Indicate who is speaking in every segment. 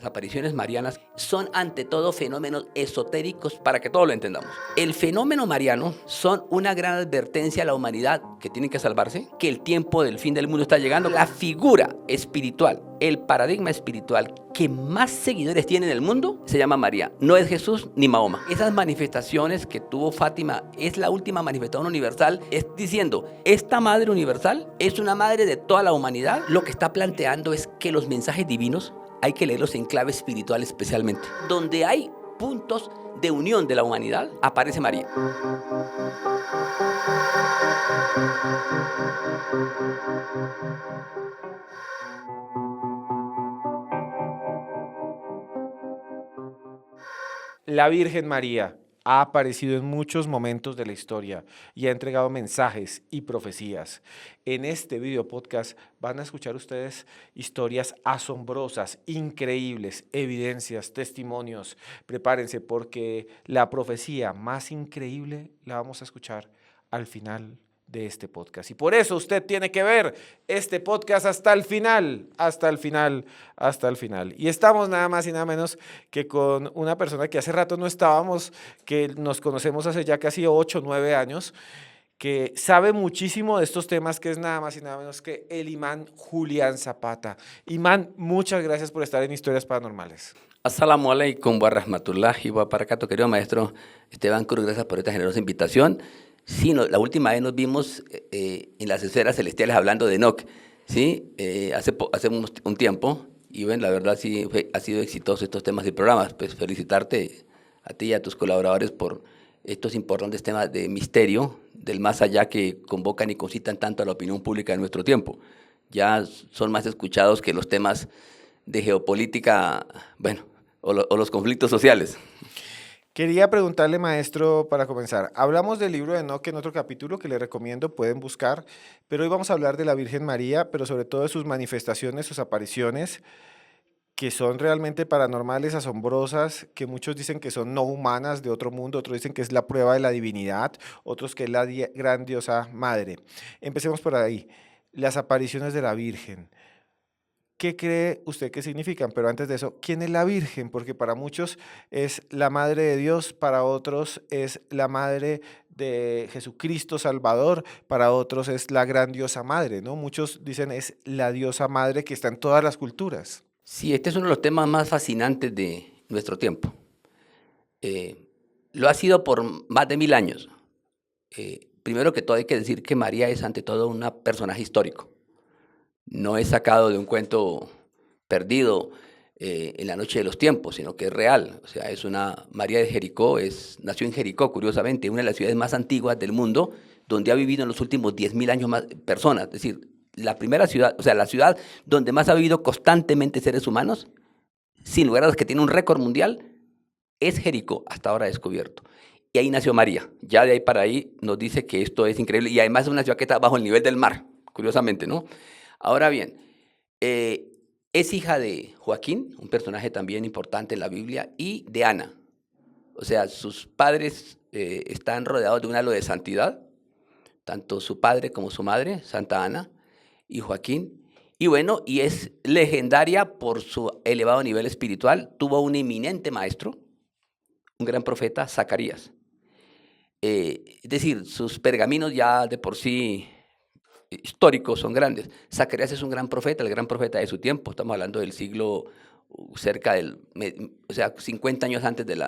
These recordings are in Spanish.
Speaker 1: apariciones marianas son ante todo fenómenos esotéricos para que todos lo entendamos. El fenómeno mariano son una gran advertencia a la humanidad que tienen que salvarse, que el tiempo del fin del mundo está llegando. La figura espiritual, el paradigma espiritual que más seguidores tiene en el mundo se llama María. No es Jesús ni Mahoma. Esas manifestaciones que tuvo Fátima es la última manifestación universal, es diciendo, esta madre universal es una madre de toda la humanidad. Lo que está planteando es que los mensajes divinos hay que leerlos en clave espiritual especialmente. Donde hay puntos de unión de la humanidad, aparece María.
Speaker 2: La Virgen María ha aparecido en muchos momentos de la historia y ha entregado mensajes y profecías. En este video podcast van a escuchar ustedes historias asombrosas, increíbles, evidencias, testimonios. Prepárense porque la profecía más increíble la vamos a escuchar al final de este podcast. Y por eso usted tiene que ver este podcast hasta el final, hasta el final, hasta el final. Y estamos nada más y nada menos que con una persona que hace rato no estábamos, que nos conocemos hace ya casi 8 o 9 años, que sabe muchísimo de estos temas, que es nada más y nada menos que el imán Julián Zapata. Imán, muchas gracias por estar en Historias Paranormales.
Speaker 1: Assalamu alaikum wa rahmatullahi wa barakatuh, querido maestro Esteban Cruz, gracias por esta generosa invitación. Sí, la última vez nos vimos en las esferas celestiales hablando de Enoch, ¿sí? Hace un tiempo, y bueno, la verdad sí ha sido exitoso estos temas y programas. Pues felicitarte a ti y a tus colaboradores por estos importantes temas de misterio, del más allá, que convocan y concitan tanto a la opinión pública de nuestro tiempo. Ya son más escuchados que los temas de geopolítica, bueno, o los conflictos sociales.
Speaker 2: Quería preguntarle, maestro, para comenzar. Hablamos del libro de Enoch en otro capítulo que le recomiendo, pueden buscar, pero hoy vamos a hablar de la Virgen María, pero sobre todo de sus manifestaciones, sus apariciones, que son realmente paranormales, asombrosas, que muchos dicen que son no humanas, de otro mundo, otros dicen que es la prueba de la divinidad, otros que es la gran diosa madre. Empecemos por ahí. Las apariciones de la Virgen. ¿Qué cree usted que significan? Pero antes de eso, ¿quién es la Virgen? Porque para muchos es la Madre de Dios, para otros es la Madre de Jesucristo Salvador, para otros es la gran diosa madre, ¿no? Muchos dicen es la diosa madre que está en todas las culturas.
Speaker 1: Sí, este es uno de los temas más fascinantes de nuestro tiempo. Lo ha sido por más de 1000 años. Primero que todo hay que decir que María es ante todo un personaje histórico. No es sacado de un cuento perdido en la noche de los tiempos, sino que es real. O sea, es una María de Jericó, nació en Jericó, curiosamente, una de las ciudades más antiguas del mundo, donde ha vivido en los últimos 10.000 años más personas. Es decir, la primera ciudad, o sea, la ciudad donde más ha vivido constantemente seres humanos, sin lugar a dudas que tiene un récord mundial, es Jericó, hasta ahora descubierto. Y ahí nació María. Ya de ahí para ahí nos dice que esto es increíble. Y además es una ciudad que está bajo el nivel del mar, curiosamente, ¿no? Ahora bien, es hija de Joaquín, un personaje también importante en la Biblia, y de Ana. O sea, sus padres están rodeados de un halo de santidad, tanto su padre como su madre, Santa Ana y Joaquín. Y bueno, y es legendaria por su elevado nivel espiritual. Tuvo un eminente maestro, un gran profeta, Zacarías. Es decir, sus pergaminos ya de por sí históricos son grandes. Zacarías es un gran profeta, el gran profeta de su tiempo. Estamos hablando del siglo cerca del, o sea, 50 años antes del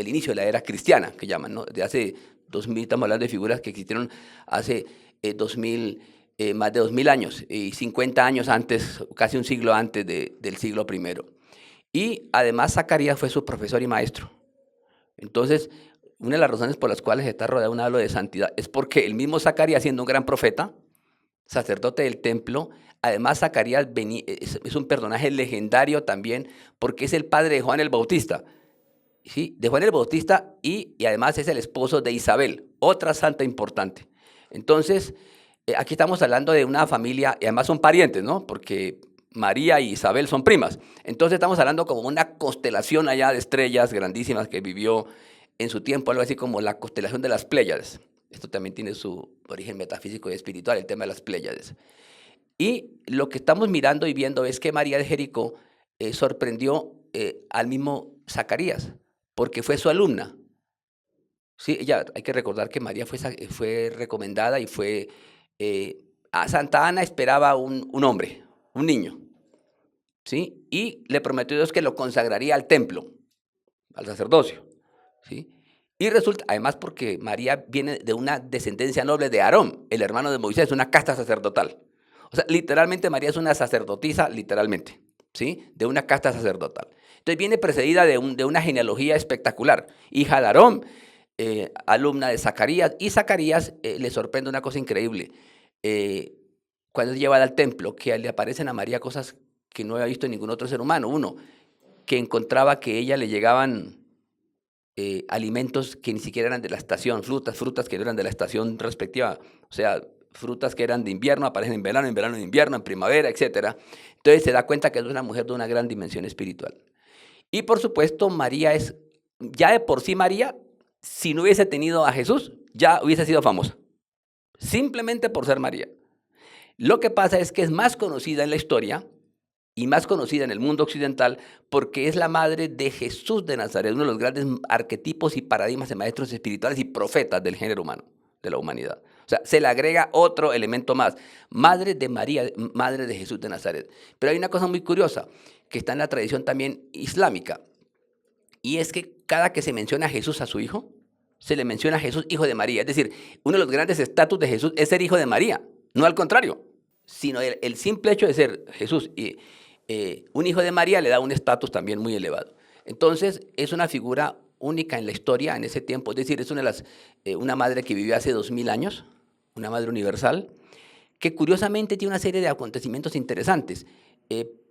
Speaker 1: inicio de la era cristiana, que llaman, ¿no? De hace 2000, estamos hablando de figuras que existieron hace 2000, más de 2000 años, y 50 años antes, casi un siglo antes del siglo primero. Y además Zacarías fue su profesor y maestro. Entonces, una de las razones por las cuales está rodeado de un halo de santidad es porque el mismo Zacarías, siendo un gran profeta, sacerdote del templo, además Zacarías es un personaje legendario también porque es el padre de Juan el Bautista, ¿sí? De Juan el Bautista y además es el esposo de Isabel, otra santa importante. Entonces, aquí estamos hablando de una familia, y además son parientes, ¿no? Porque María y Isabel son primas. Entonces estamos hablando como una constelación allá de estrellas grandísimas que vivió en su tiempo, algo así como la constelación de las Pléyades. Esto también tiene su origen metafísico y espiritual, el tema de las Pléyades. Y lo que estamos mirando y viendo es que María de Jericó sorprendió al mismo Zacarías, porque fue su alumna. Sí, ella, hay que recordar que María fue recomendada y fue, a Santa Ana esperaba un hombre, un niño, ¿sí? Y le prometió a Dios que lo consagraría al templo, al sacerdocio, ¿sí? Y resulta, además porque María viene de una descendencia noble de Aarón, el hermano de Moisés, una casta sacerdotal. O sea, literalmente María es una sacerdotisa, literalmente, ¿sí? De una casta sacerdotal. Entonces viene precedida de una genealogía espectacular, hija de Aarón, alumna de Zacarías, y Zacarías le sorprende una cosa increíble. Cuando es llevada al templo, que le aparecen a María cosas que no había visto en ningún otro ser humano. Uno, que encontraba que a ella le llegaban alimentos que ni siquiera eran de la estación, frutas que no eran de la estación respectiva, o sea, frutas que eran de invierno, aparecen en verano, en invierno, en primavera, etc. Entonces se da cuenta que es una mujer de una gran dimensión espiritual. Y por supuesto, María es, ya de por sí María, si no hubiese tenido a Jesús, ya hubiese sido famosa, simplemente por ser María. Lo que pasa es que es más conocida en la historia y más conocida en el mundo occidental porque es la madre de Jesús de Nazaret, uno de los grandes arquetipos y paradigmas de maestros espirituales y profetas del género humano, de la humanidad. O sea, se le agrega otro elemento más, madre de María, madre de Jesús de Nazaret. Pero hay una cosa muy curiosa que está en la tradición también islámica, y es que cada que se menciona a Jesús a su hijo, se le menciona a Jesús hijo de María. Es decir, uno de los grandes estatus de Jesús es ser hijo de María, no al contrario, sino el simple hecho de ser Jesús y un hijo de María le da un estatus también muy elevado. Entonces, es una figura única en la historia en ese tiempo, es decir, es una madre que vivió hace 2000 años, una madre universal, que curiosamente tiene una serie de acontecimientos interesantes.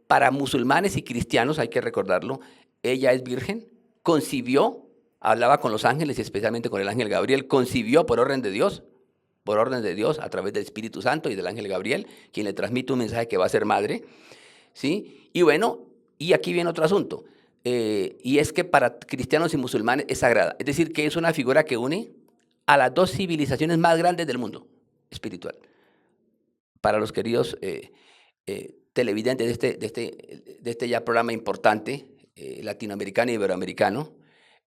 Speaker 1: Para musulmanes y cristianos, hay que recordarlo, ella es virgen, concibió, hablaba con los ángeles y especialmente con el ángel Gabriel, concibió por orden de Dios, a través del Espíritu Santo y del ángel Gabriel, quien le transmite un mensaje que va a ser madre, ¿sí? Y bueno, y aquí viene otro asunto, y es que para cristianos y musulmanes es sagrada, es decir, que es una figura que une a las dos civilizaciones más grandes del mundo espiritual. Para los queridos televidentes de este ya programa importante, latinoamericano y iberoamericano,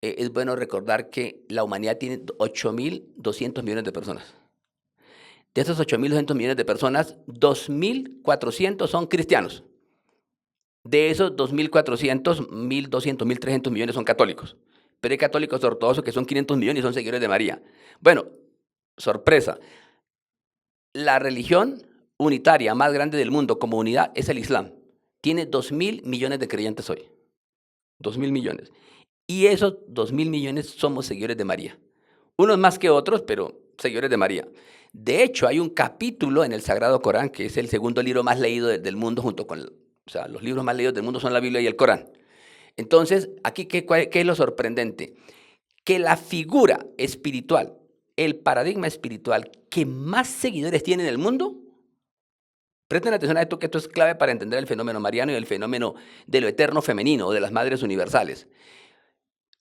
Speaker 1: es bueno recordar que la humanidad tiene 8.200 millones de personas. De esos 8.200 millones de personas, 2.400 son cristianos. De esos 2.400, 1.200, 1.300 millones son católicos. Pero hay católicos ortodoxos que son 500 millones y son seguidores de María. Bueno, sorpresa. La religión unitaria más grande del mundo como unidad es el Islam. Tiene 2.000 millones de creyentes hoy. 2.000 millones. Y esos 2.000 millones somos seguidores de María. Unos más que otros, pero seguidores de María. De hecho, hay un capítulo en el Sagrado Corán, que es el segundo libro más leído del mundo, junto con, o sea, los libros más leídos del mundo son la Biblia y el Corán. Entonces, aquí, ¿qué es lo sorprendente? Que la figura espiritual, el paradigma espiritual que más seguidores tiene en el mundo, presten atención a esto, que esto es clave para entender el fenómeno mariano y el fenómeno de lo eterno femenino o de las madres universales,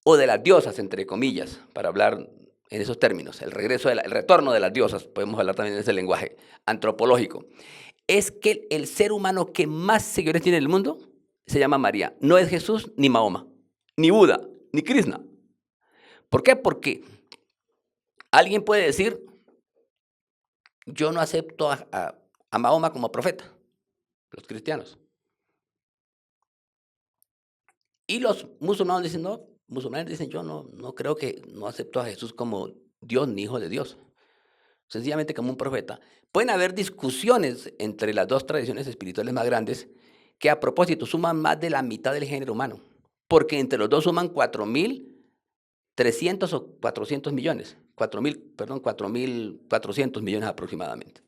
Speaker 1: o de las diosas, entre comillas, para hablar en esos términos, el retorno de las diosas, podemos hablar también en ese lenguaje antropológico, es que el ser humano que más seguidores tiene en el mundo se llama María. No es Jesús, ni Mahoma, ni Buda, ni Krishna. ¿Por qué? Porque alguien puede decir, yo no acepto a Mahoma como profeta, los cristianos. Y los musulmanes dicen, yo no creo que no acepto a Jesús como Dios ni hijo de Dios, sencillamente como un profeta. Pueden haber discusiones entre las dos tradiciones espirituales más grandes que a propósito suman más de la mitad del género humano, porque entre los dos suman 4.300 o 400 millones, 4.400 millones aproximadamente.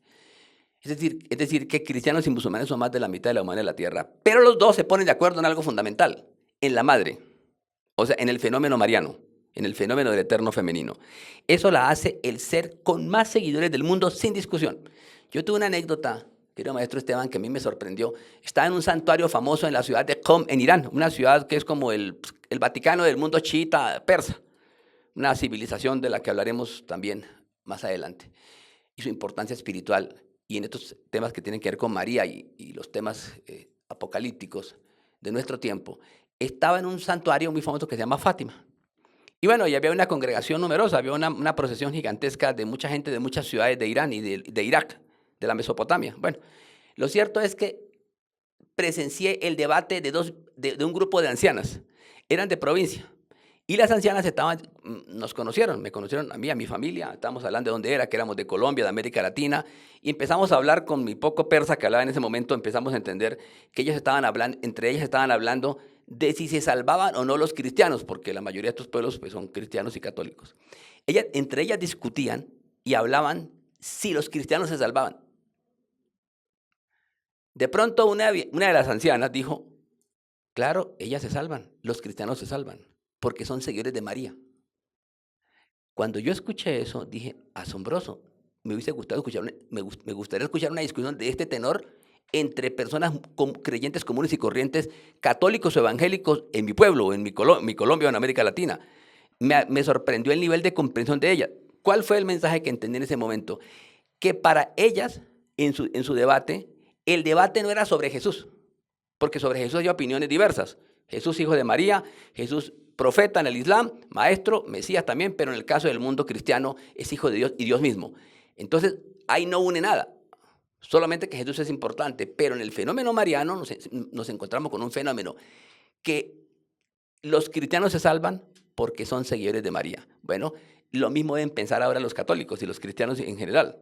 Speaker 1: Es decir, que cristianos y musulmanes son más de la mitad de la humanidad de la Tierra, pero los dos se ponen de acuerdo en algo fundamental, en la madre, o sea, en el fenómeno mariano, en el fenómeno del eterno femenino. Eso la hace el ser con más seguidores del mundo sin discusión. Yo tuve una anécdota, querido maestro Esteban, que a mí me sorprendió. Estaba en un santuario famoso en la ciudad de Qom, en Irán, una ciudad que es como el Vaticano del mundo chiita persa, una civilización de la que hablaremos también más adelante, y su importancia espiritual. y en estos temas que tienen que ver con María y los temas apocalípticos de nuestro tiempo, estaba en un santuario muy famoso que se llama Fátima. Y bueno, y había una congregación numerosa, había una procesión gigantesca de mucha gente de muchas ciudades de Irán y de Irak, de la Mesopotamia. Bueno, lo cierto es que presencié el debate de un grupo de ancianas. Eran de provincia. Y las ancianas nos conocieron, me conocieron a mí, a mi familia. Estábamos hablando de dónde era, que éramos de Colombia, de América Latina. Y empezamos a hablar con mi poco persa que hablaba en ese momento. Empezamos a entender que entre ellas estaban hablando de si se salvaban o no los cristianos, porque la mayoría de estos pueblos pues, son cristianos y católicos. Entre ellas discutían y hablaban si los cristianos se salvaban. De pronto una de las ancianas dijo, claro, ellas se salvan, los cristianos se salvan, porque son seguidores de María. Cuando yo escuché eso, dije, asombroso, me gustaría escuchar una discusión de este tenor entre personas creyentes comunes y corrientes, católicos o evangélicos en mi pueblo, en mi Colombia o en América Latina. Me sorprendió el nivel de comprensión de ellas. ¿Cuál fue el mensaje que entendí en ese momento? Que para ellas, en su debate, el debate no era sobre Jesús, porque sobre Jesús hay opiniones diversas. Jesús, hijo de María, Jesús, profeta en el Islam, maestro, Mesías también, pero en el caso del mundo cristiano es hijo de Dios y Dios mismo. Entonces, ahí no une nada, solamente que Jesús es importante, pero en el fenómeno mariano nos encontramos con un fenómeno que los cristianos se salvan porque son seguidores de María. Bueno, lo mismo deben pensar ahora los católicos y los cristianos en general.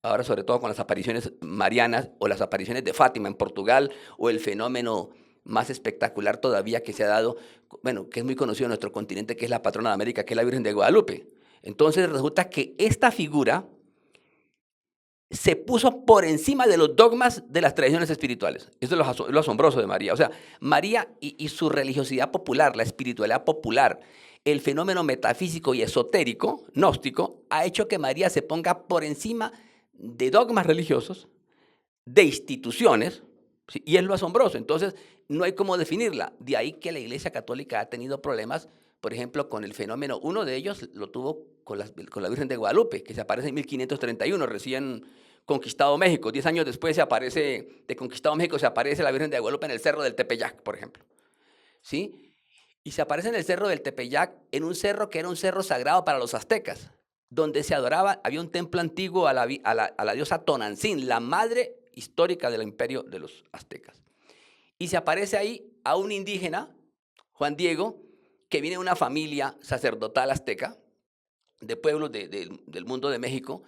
Speaker 1: Ahora sobre todo con las apariciones marianas o las apariciones de Fátima en Portugal o el fenómeno más espectacular todavía que se ha dado, bueno, que es muy conocido en nuestro continente, que es la patrona de América, que es la Virgen de Guadalupe. Entonces resulta que esta figura se puso por encima de los dogmas de las tradiciones espirituales. Eso es lo asombroso de María. O sea, María y su religiosidad popular, la espiritualidad popular, el fenómeno metafísico y esotérico, gnóstico, ha hecho que María se ponga por encima de dogmas religiosos, de instituciones, ¿sí? Y es lo asombroso. Entonces, no hay cómo definirla. De ahí que la Iglesia Católica ha tenido problemas, por ejemplo, con el fenómeno. Uno de ellos lo tuvo con la Virgen de Guadalupe, que se aparece en 1531, recién conquistado México. 10 años después de conquistado México, se aparece la Virgen de Guadalupe en el Cerro del Tepeyac, por ejemplo. ¿Sí? Y se aparece en el Cerro del Tepeyac, en un cerro que era un cerro sagrado para los aztecas, donde se adoraba, había un templo antiguo a la diosa Tonantzin, la madre histórica del imperio de los aztecas. Y se aparece ahí a un indígena, Juan Diego, que viene de una familia sacerdotal azteca, de pueblos del mundo de México.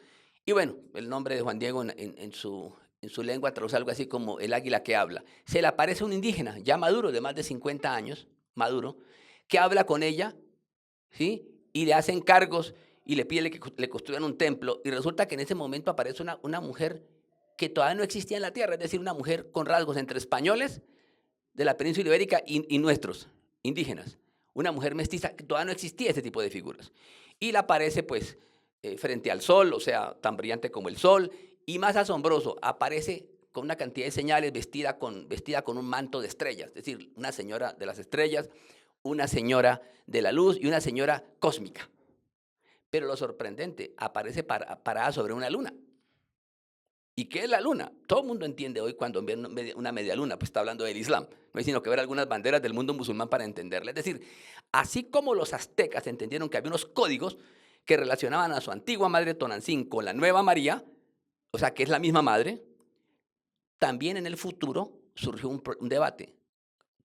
Speaker 1: Y bueno, el nombre de Juan Diego en su lengua traduce algo así como el águila que habla. Se le aparece un indígena, ya maduro, de más de 50 años, maduro, que habla con ella, ¿sí? Y le hace encargos y le pide que le construyan un templo. Y resulta que en ese momento aparece una mujer que todavía no existía en la tierra, es decir, una mujer con rasgos entre españoles de la península ibérica y nuestros, indígenas. Una mujer mestiza, que todavía no existía ese tipo de figuras. Y la aparece pues frente al sol, o sea, tan brillante como el sol, y más asombroso, aparece con una cantidad de señales, vestida con un manto de estrellas, es decir, una señora de las estrellas, una señora de la luz y una señora cósmica. Pero lo sorprendente, aparece parada sobre una luna. ¿Y qué es la luna? Todo el mundo entiende hoy cuando ve una media luna, pues está hablando del Islam. No hay sino que ver algunas banderas del mundo musulmán para entenderla. Es decir, así como los aztecas entendieron que había unos códigos que relacionaban a su antigua madre Tonantzin con la nueva María, o sea, que es la misma madre, también en el futuro surgió un debate,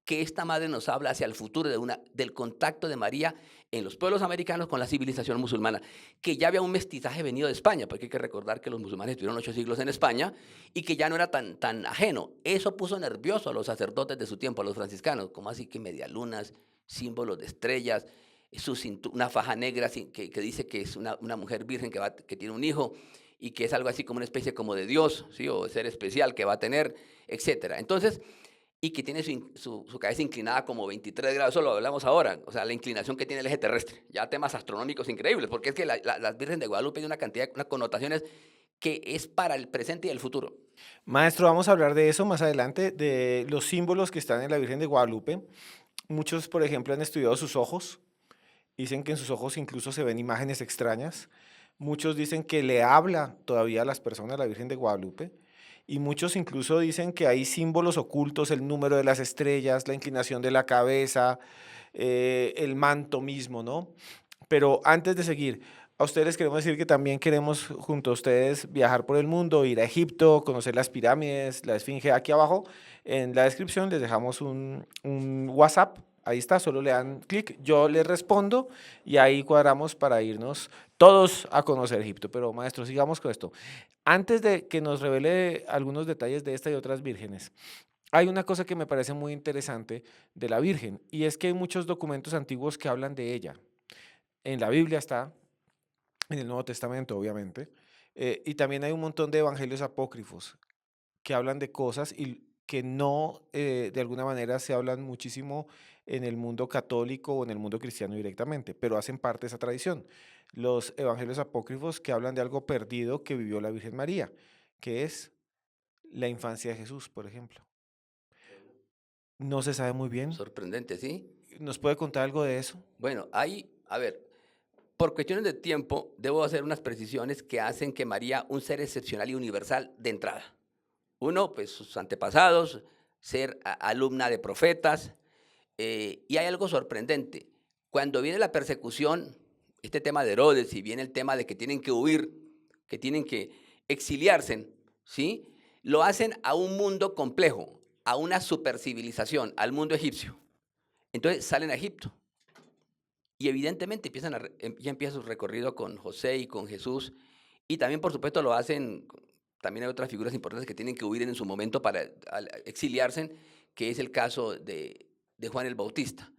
Speaker 1: que esta madre nos habla hacia el futuro del contacto de María en los pueblos americanos con la civilización musulmana, que ya había un mestizaje venido de España, porque hay que recordar que los musulmanes estuvieron 8 siglos en España y que ya no era tan ajeno. Eso puso nervioso a los sacerdotes de su tiempo, a los franciscanos, como así que medialunas, símbolos de estrellas, una faja negra que dice que es una mujer virgen que tiene un hijo y que es algo así como una especie como de Dios, ¿sí? O de ser especial que va a tener, etcétera. Entonces, y que tiene su cabeza inclinada como 23 grados, eso lo hablamos ahora, o sea, la inclinación que tiene el eje terrestre, ya temas astronómicos increíbles, porque es que las Virgen de Guadalupe tiene unas connotaciones que es para el presente y el futuro.
Speaker 2: Maestro, vamos a hablar de eso más adelante, de los símbolos que están en la Virgen de Guadalupe. Muchos, por ejemplo, han estudiado sus ojos, dicen que en sus ojos incluso se ven imágenes extrañas, Muchos dicen que le habla todavía a las personas la Virgen de Guadalupe. Y muchos incluso dicen que hay símbolos ocultos, el número de las estrellas, la inclinación de la cabeza, el manto mismo, ¿no? Pero antes de seguir, a ustedes les queremos decir que también queremos junto a ustedes viajar por el mundo, ir a Egipto, conocer las pirámides, la Esfinge. Aquí abajo en la descripción les dejamos un WhatsApp. Ahí está, solo le dan clic, yo les respondo y ahí cuadramos para irnos todos a conocer Egipto. Pero maestro, sigamos con esto. Antes de que nos revele algunos detalles de esta y otras vírgenes, hay una cosa que me parece muy interesante de la Virgen y es que hay muchos documentos antiguos que hablan de ella. En la Biblia está, en el Nuevo Testamento, obviamente, y también hay un montón de evangelios apócrifos que hablan de cosas y que no, de alguna manera, se hablan muchísimo en el mundo católico o en el mundo cristiano directamente, pero hacen parte de esa tradición. Los evangelios apócrifos que hablan de algo perdido que vivió la Virgen María, que es la infancia de Jesús, por ejemplo. No se sabe muy bien.
Speaker 1: Sorprendente, ¿sí?
Speaker 2: ¿Nos puede contar algo de eso?
Speaker 1: Bueno, ahí, a ver, por cuestiones de tiempo, debo hacer unas precisiones que hacen que María un ser excepcional y universal de entrada. Uno, pues sus antepasados, ser alumna de profetas, y hay algo sorprendente. Cuando viene la persecución, este tema de Herodes, y viene el tema de que tienen que huir, que tienen que exiliarse, ¿sí? Lo hacen a un mundo complejo, a una supercivilización, al mundo egipcio. Entonces salen a Egipto. Y evidentemente ya empieza su recorrido con José y con Jesús. Y también, por supuesto, lo hacen, también hay otras figuras importantes que tienen que huir en su momento para exiliarse, que es el caso de Juan el Bautista,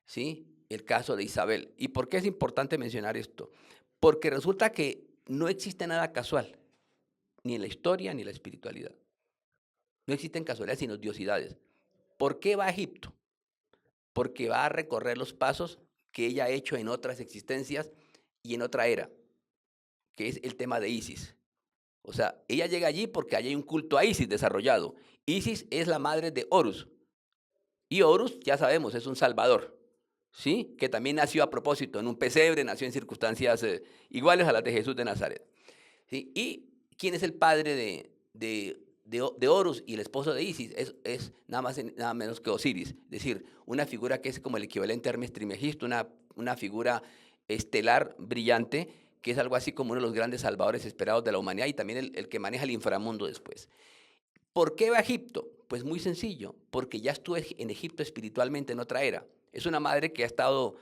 Speaker 1: ¿sí? El caso de Isabel. ¿Y por qué es importante mencionar esto? Porque resulta que no existe nada casual, ni en la historia ni en la espiritualidad. No existen casualidades sino diosidades. ¿Por qué va a Egipto? Porque va a recorrer los pasos que ella ha hecho en otras existencias y en otra era, que es el tema de Isis. O sea, ella llega allí porque allí hay un culto a Isis desarrollado. Isis es la madre de Horus. Y Horus, ya sabemos, es un salvador, ¿sí? Que también nació a propósito en un pesebre, nació en circunstancias iguales a las de Jesús de Nazaret. ¿Sí? ¿Y quién es el padre de Horus y el esposo de Isis? Es nada más nada menos que Osiris, es decir, una figura que es como el equivalente a Hermes Trismegisto, una figura estelar brillante, que es algo así como uno de los grandes salvadores esperados de la humanidad y también el que maneja el inframundo después. ¿Por qué va a Egipto? Pues muy sencillo, porque ya estuvo en Egipto espiritualmente en otra era. Es una madre que ha estado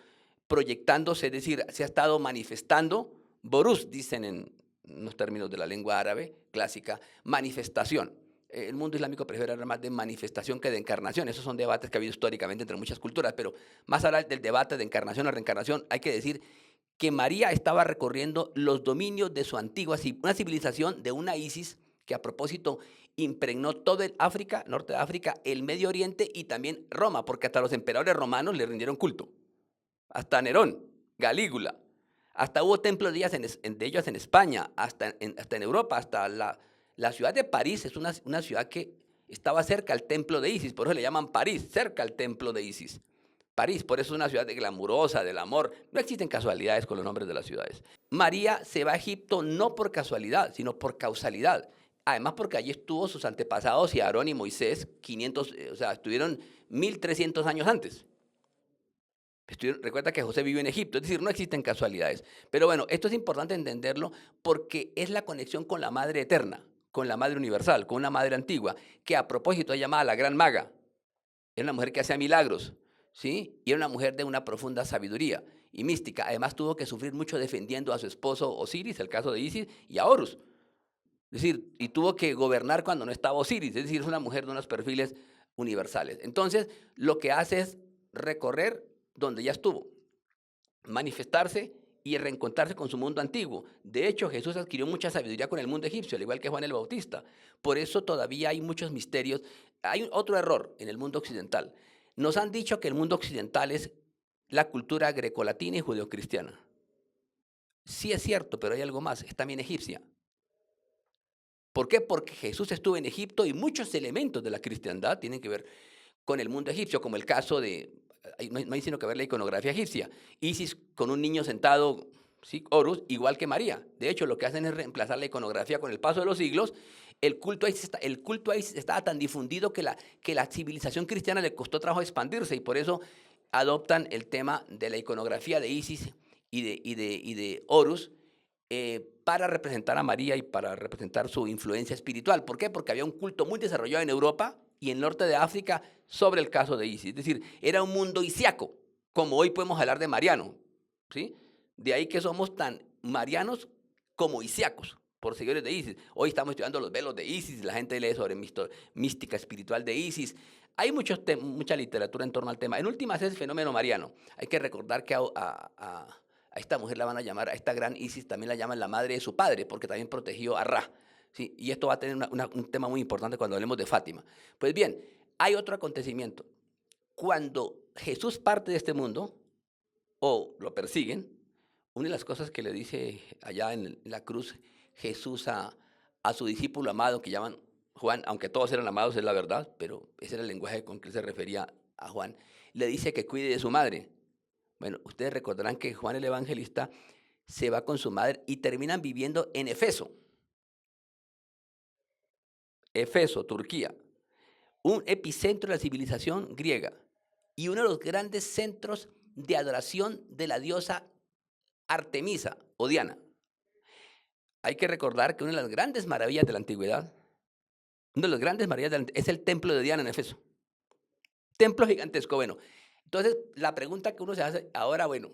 Speaker 1: proyectándose, es decir, se ha estado manifestando, Borús, dicen en los términos de la lengua árabe clásica, manifestación. El mundo islámico prefiere hablar más de manifestación que de encarnación. Esos son debates que ha habido históricamente entre muchas culturas, pero más allá del debate de encarnación o reencarnación, hay que decir que María estaba recorriendo los dominios de su antigua, una civilización de una Isis que a propósito impregnó todo el África, norte de África, el Medio Oriente y también Roma, porque hasta los emperadores romanos le rindieron culto. Hasta Nerón, Galígula, hasta hubo templos de ellas en España, hasta en Europa, hasta la ciudad de París es una ciudad que estaba cerca al templo de Isis, por eso le llaman París, cerca al templo de Isis. París, por eso es una ciudad glamurosa, del amor. No existen casualidades con los nombres de las ciudades. María se va a Egipto no por casualidad, sino por causalidad. Además, porque allí estuvo sus antepasados y Aarón y Moisés, 500, o sea, estuvieron 1300 años antes. Recuerda que José vivió en Egipto, es decir, no existen casualidades. Pero bueno, esto es importante entenderlo porque es la conexión con la Madre Eterna, con la Madre Universal, con una Madre antigua, que a propósito es llamada la Gran Maga. Era una mujer que hacía milagros, ¿sí? Y era una mujer de una profunda sabiduría y mística. Además tuvo que sufrir mucho defendiendo a su esposo Osiris, el caso de Isis, y a Horus. Es decir, y tuvo que gobernar cuando no estaba Osiris, es decir, es una mujer de unos perfiles universales. Entonces, lo que hace es recorrer donde ya estuvo, manifestarse y reencontrarse con su mundo antiguo. De hecho, Jesús adquirió mucha sabiduría con el mundo egipcio, al igual que Juan el Bautista. Por eso todavía hay muchos misterios. Hay otro error en el mundo occidental. Nos han dicho que el mundo occidental es la cultura grecolatina y judeocristiana. Sí es cierto, pero hay algo más, es también egipcia. ¿Por qué? Porque Jesús estuvo en Egipto y muchos elementos de la cristiandad tienen que ver con el mundo egipcio, como el caso de, no hay sino que ver la iconografía egipcia. Isis con un niño sentado ¿sí? Horus, igual que María. De hecho, lo que hacen es reemplazar la iconografía con el paso de los siglos. El culto ahí estaba tan difundido que la civilización cristiana le costó trabajo expandirse y por eso adoptan el tema de la iconografía de Isis y de Horus para representar a María y para representar su influencia espiritual. ¿Por qué? Porque había un culto muy desarrollado en Europa y en el norte de África sobre el caso de Isis. Es decir, era un mundo isiaco, como hoy podemos hablar de mariano, ¿sí? De ahí que somos tan marianos como isiacos, por seguidores de Isis. Hoy estamos estudiando los velos de Isis, la gente lee sobre mística espiritual de Isis. Hay mucha literatura en torno al tema. En últimas es el fenómeno mariano. Hay que recordar que a esta mujer la van a llamar, a esta gran Isis también la llaman la madre de su padre, porque también protegió a Ra. ¿Sí? Y esto va a tener un tema muy importante cuando hablemos de Fátima. Pues bien, hay otro acontecimiento. Cuando Jesús parte de este mundo, o lo persiguen, una de las cosas que le dice allá en la cruz Jesús a su discípulo amado, que llaman Juan, aunque todos eran amados, es la verdad, pero ese era el lenguaje con que él se refería a Juan, le dice que cuide de su madre. Bueno, ustedes recordarán que Juan el Evangelista se va con su madre y terminan viviendo en Efeso. Efeso, Turquía, un epicentro de la civilización griega y uno de los grandes centros de adoración de la diosa Artemisa o Diana. Hay que recordar que una de las grandes maravillas de la antigüedad, una de las grandes maravillas es el templo de Diana en Efeso. Templo gigantesco. Bueno, entonces la pregunta que uno se hace ahora, bueno,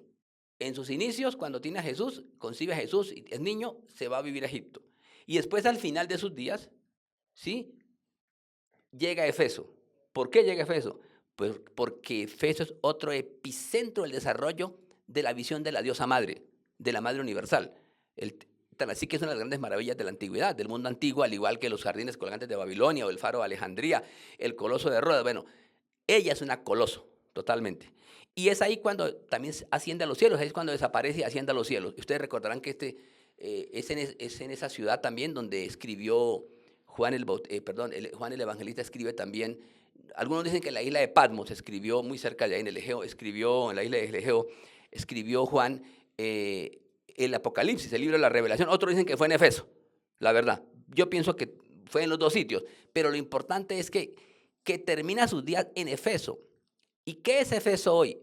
Speaker 1: en sus inicios, cuando tiene a Jesús, concibe a Jesús y es niño, se va a vivir a Egipto. Y después al final de sus días, ¿sí? Llega a Efeso. ¿Por qué llega a Efeso? Pues porque Efeso es otro epicentro del desarrollo de la visión de la diosa madre, de la madre universal. Tan así que es una de las grandes maravillas de la antigüedad, del mundo antiguo, al igual que los jardines colgantes de Babilonia o el faro de Alejandría, el coloso de Rodas. Bueno, ella es una coloso, totalmente. Y es ahí cuando también asciende a los cielos, ahí es cuando desaparece y asciende a los cielos. Y ustedes recordarán que es en esa ciudad también donde escribió Juan Juan el Evangelista escribe también. Algunos dicen que en la isla de Patmos escribió, muy cerca de ahí en el Egeo, escribió en la isla del Egeo, escribió Juan el Apocalipsis, el libro de la Revelación. Otros dicen que fue en Efeso, la verdad. Yo pienso que fue en los dos sitios, pero lo importante es que termina sus días en Efeso. ¿Y qué es Efeso hoy?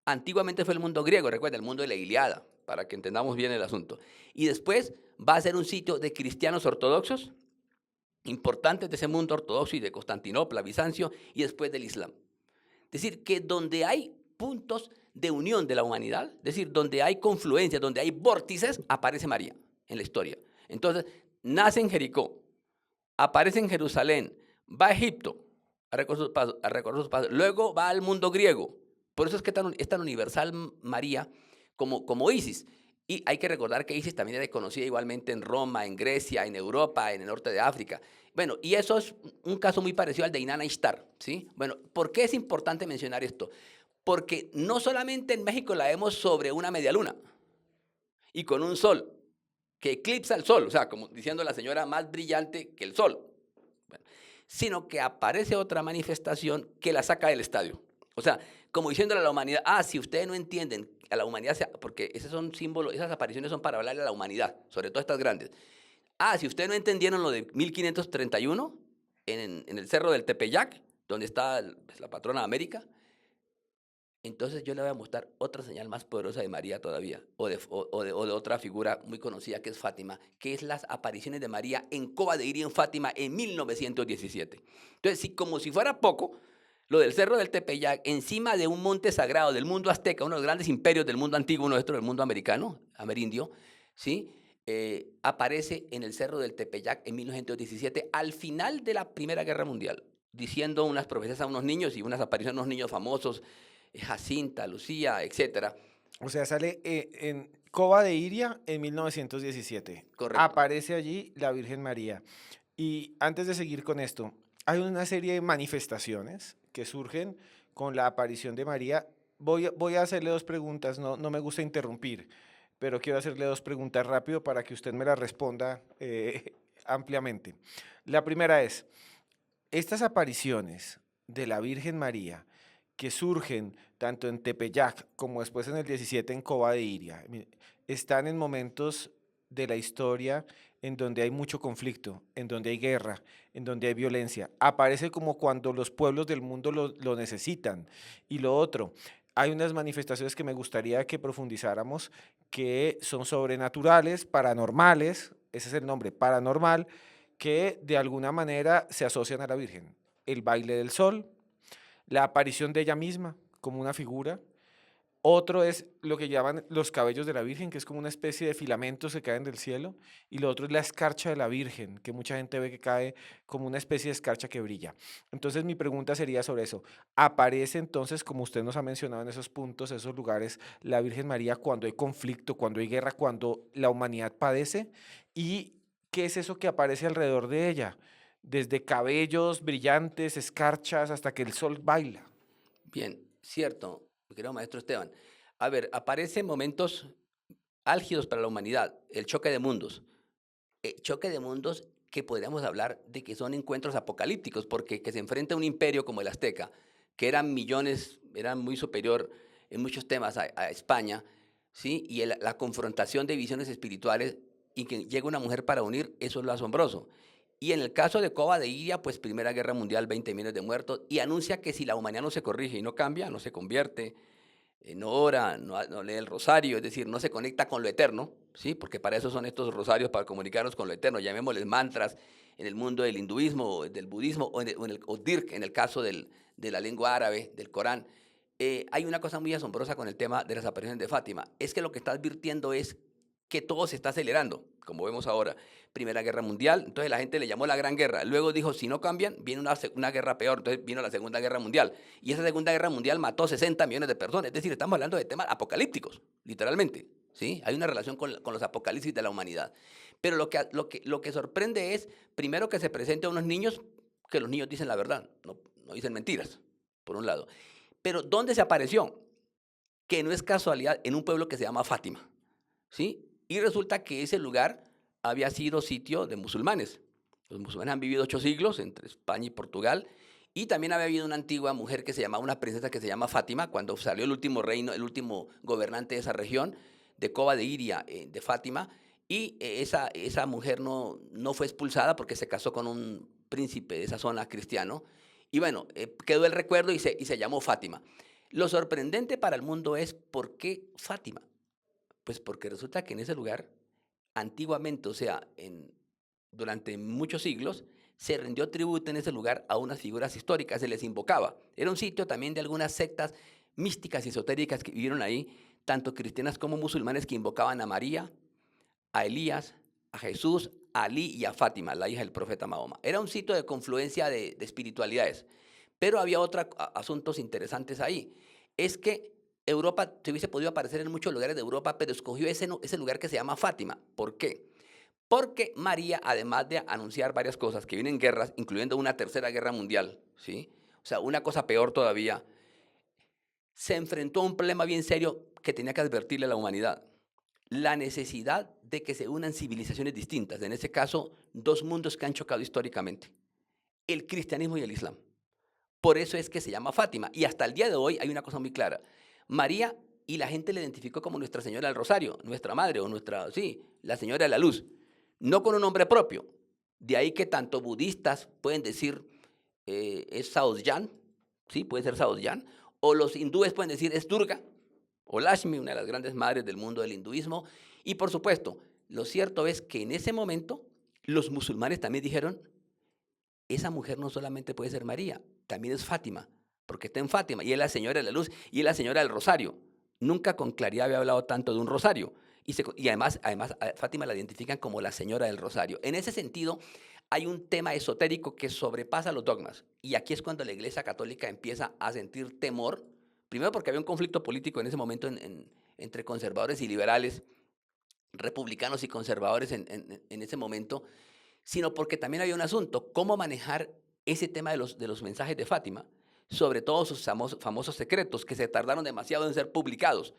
Speaker 1: Antiguamente fue el mundo griego, recuerda, el mundo de la Ilíada, para que entendamos bien el asunto. Y después va a ser un sitio de cristianos ortodoxos, importantes de ese mundo ortodoxo y de Constantinopla, Bizancio, y después del Islam. Es decir, que donde hay puntos de unión de la humanidad, es decir, donde hay confluencias, donde hay vórtices, aparece María en la historia. Entonces, nace en Jericó, aparece en Jerusalén, va a Egipto a recorrer sus pasos, luego va al mundo griego. Por eso es que es tan universal María como Isis. Y hay que recordar que Isis también era conocida igualmente en Roma, en Grecia, en Europa, en el norte de África. Bueno, y eso es un caso muy parecido al de Inanna Ishtar, ¿sí? Bueno, ¿por qué es importante mencionar esto? Porque no solamente en México la vemos sobre una media luna y con un sol que eclipsa el sol, o sea, como diciendo la señora, más brillante que el sol, bueno, sino que aparece otra manifestación que la saca del estadio. O sea, como diciéndole a la humanidad, si ustedes no entienden a la humanidad, porque esos son símbolos, esas apariciones son para hablarle a la humanidad, sobre todo estas grandes. Si ustedes no entendieron lo de 1531, en el cerro del Tepeyac, donde está la patrona de América, entonces yo le voy a mostrar otra señal más poderosa de María todavía, o de otra figura muy conocida que es Fátima, que es las apariciones de María en Cova de Iria en Fátima en 1917. Entonces, como si fuera poco, lo del Cerro del Tepeyac, encima de un monte sagrado del mundo azteca, uno de los grandes imperios del mundo antiguo nuestro, del mundo americano, amerindio, ¿sí? Aparece en el Cerro del Tepeyac en 1917, al final de la Primera Guerra Mundial, diciendo unas profecías a unos niños y unas apariciones a unos niños famosos, Jacinta, Lucía, etcétera.
Speaker 2: O sea, sale en Cova de Iria en 1917.
Speaker 1: Correcto.
Speaker 2: Aparece allí la Virgen María. Y antes de seguir con esto, hay una serie de manifestaciones que surgen con la aparición de María. Voy a hacerle dos preguntas, no me gusta interrumpir, pero quiero hacerle dos preguntas rápido para que usted me las responda ampliamente. La primera es, estas apariciones de la Virgen María, que surgen tanto en Tepeyac como después en el 17 en Cova de Iria. Están en momentos de la historia en donde hay mucho conflicto, en donde hay guerra, en donde hay violencia. Aparece como cuando los pueblos del mundo lo necesitan. Y lo otro, hay unas manifestaciones que me gustaría que profundizáramos que son sobrenaturales, paranormales, ese es el nombre, paranormal, que de alguna manera se asocian a la Virgen. El baile del sol, la aparición de ella misma como una figura. Otro es lo que llaman los cabellos de la Virgen, que es como una especie de filamentos que caen del cielo. Y lo otro es la escarcha de la Virgen, que mucha gente ve que cae como una especie de escarcha que brilla. Entonces mi pregunta sería sobre eso. ¿Aparece entonces, como usted nos ha mencionado en esos puntos, esos lugares, la Virgen María cuando hay conflicto, cuando hay guerra, cuando la humanidad padece? ¿Y qué es eso que aparece alrededor de ella? Desde cabellos brillantes, escarchas, hasta que el sol baila.
Speaker 1: Bien, cierto, mi querido maestro Esteban. A ver, aparecen momentos álgidos para la humanidad, el choque de mundos. Choque de mundos que podríamos hablar de que son encuentros apocalípticos, porque que se enfrenta a un imperio como el azteca, que eran millones, eran muy superior en muchos temas a España, ¿sí? Y la confrontación de visiones espirituales y que llega una mujer para unir, eso es lo asombroso. Y en el caso de Cova de Iria, pues Primera Guerra Mundial, 20 millones de muertos, y anuncia que si la humanidad no se corrige y no cambia, no se convierte, no ora, no lee el rosario, es decir, no se conecta con lo eterno, ¿sí? Porque para eso son estos rosarios, para comunicarnos con lo eterno, llamémosles mantras en el mundo del hinduismo, del budismo, o dirk, en el caso de la lengua árabe, del Corán. Hay una cosa muy asombrosa con el tema de las apariciones de Fátima, es que lo que está advirtiendo es que todo se está acelerando, como vemos ahora. Primera Guerra Mundial, entonces la gente le llamó la Gran Guerra. Luego dijo, si no cambian, viene una guerra peor, entonces vino la Segunda Guerra Mundial. Y esa Segunda Guerra Mundial mató 60 millones de personas. Es decir, estamos hablando de temas apocalípticos, literalmente. ¿Sí? Hay una relación con los apocalipsis de la humanidad. Pero lo que sorprende es, primero, que se presente a unos niños, que los niños dicen la verdad, no dicen mentiras, por un lado. Pero ¿dónde se apareció? Que no es casualidad, en un pueblo que se llama Fátima. ¿Sí? Y resulta que ese lugar había sido sitio de musulmanes. Los musulmanes han vivido 8 siglos entre España y Portugal. Y también había habido una antigua mujer que se llamaba, una princesa que se llama Fátima, cuando salió el último reino, el último gobernante de esa región, de Cova de Iria, de Fátima. Y esa mujer no fue expulsada porque se casó con un príncipe de esa zona cristiano. Y bueno, quedó el recuerdo y se llamó Fátima. Lo sorprendente para el mundo es por qué Fátima. Pues porque resulta que en ese lugar, antiguamente, o sea, durante muchos siglos, se rindió tributo en ese lugar a unas figuras históricas, se les invocaba. Era un sitio también de algunas sectas místicas y esotéricas que vivieron ahí, tanto cristianas como musulmanes, que invocaban a María, a Elías, a Jesús, a Ali y a Fátima, la hija del profeta Mahoma. Era un sitio de confluencia de espiritualidades. Pero había otros asuntos interesantes ahí. Es que Europa se hubiese podido aparecer en muchos lugares de Europa, pero escogió ese lugar que se llama Fátima. ¿Por qué? Porque María, además de anunciar varias cosas, que vienen guerras, incluyendo una tercera guerra mundial, ¿sí? O sea, una cosa peor todavía, se enfrentó a un problema bien serio que tenía que advertirle a la humanidad. La necesidad de que se unan civilizaciones distintas, en este caso, dos mundos que han chocado históricamente, el cristianismo y el islam. Por eso es que se llama Fátima. Y hasta el día de hoy hay una cosa muy clara. María, y la gente la identificó como Nuestra Señora del Rosario, nuestra madre, o la Señora de la Luz, no con un nombre propio. De ahí que tanto budistas pueden decir es Saosyan, ¿sí? Puede ser Saosyan, o los hindúes pueden decir es Durga, o Lashmi, una de las grandes madres del mundo del hinduismo. Y por supuesto, lo cierto es que en ese momento los musulmanes también dijeron, esa mujer no solamente puede ser María, también es Fátima, porque está en Fátima, y es la Señora de la Luz, y es la Señora del Rosario. Nunca con claridad había hablado tanto de un rosario. Y además a Fátima la identifican como la Señora del Rosario. En ese sentido, hay un tema esotérico que sobrepasa los dogmas. Y aquí es cuando la Iglesia Católica empieza a sentir temor, primero porque había un conflicto político en ese momento entre conservadores y liberales, republicanos y conservadores en ese momento, sino porque también había un asunto, cómo manejar ese tema de los mensajes de Fátima, sobre todo sus famosos secretos que se tardaron demasiado en ser publicados.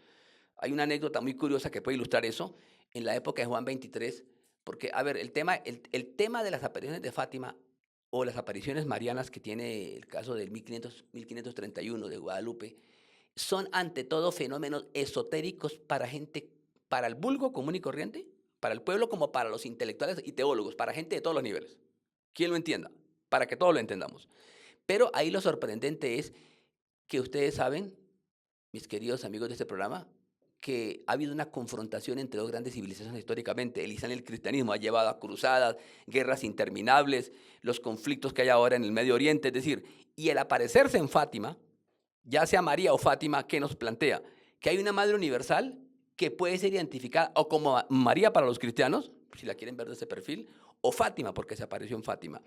Speaker 1: Hay una anécdota muy curiosa que puede ilustrar eso en la época de Juan 23, porque, a ver, el tema de las apariciones de Fátima o las apariciones marianas que tiene el caso del 1531 de Guadalupe, son ante todo fenómenos esotéricos para gente, para el vulgo común y corriente, para el pueblo como para los intelectuales y teólogos, para gente de todos los niveles. ¿Quién lo entienda? Para que todos lo entendamos. Pero ahí lo sorprendente es que ustedes saben, mis queridos amigos de este programa, que ha habido una confrontación entre dos grandes civilizaciones históricamente. El Islam y el cristianismo ha llevado a cruzadas, guerras interminables, los conflictos que hay ahora en el Medio Oriente, es decir, y el aparecerse en Fátima, ya sea María o Fátima, ¿qué nos plantea? Que hay una madre universal que puede ser identificada o como María para los cristianos, si la quieren ver de ese perfil, o Fátima, porque se apareció en Fátima.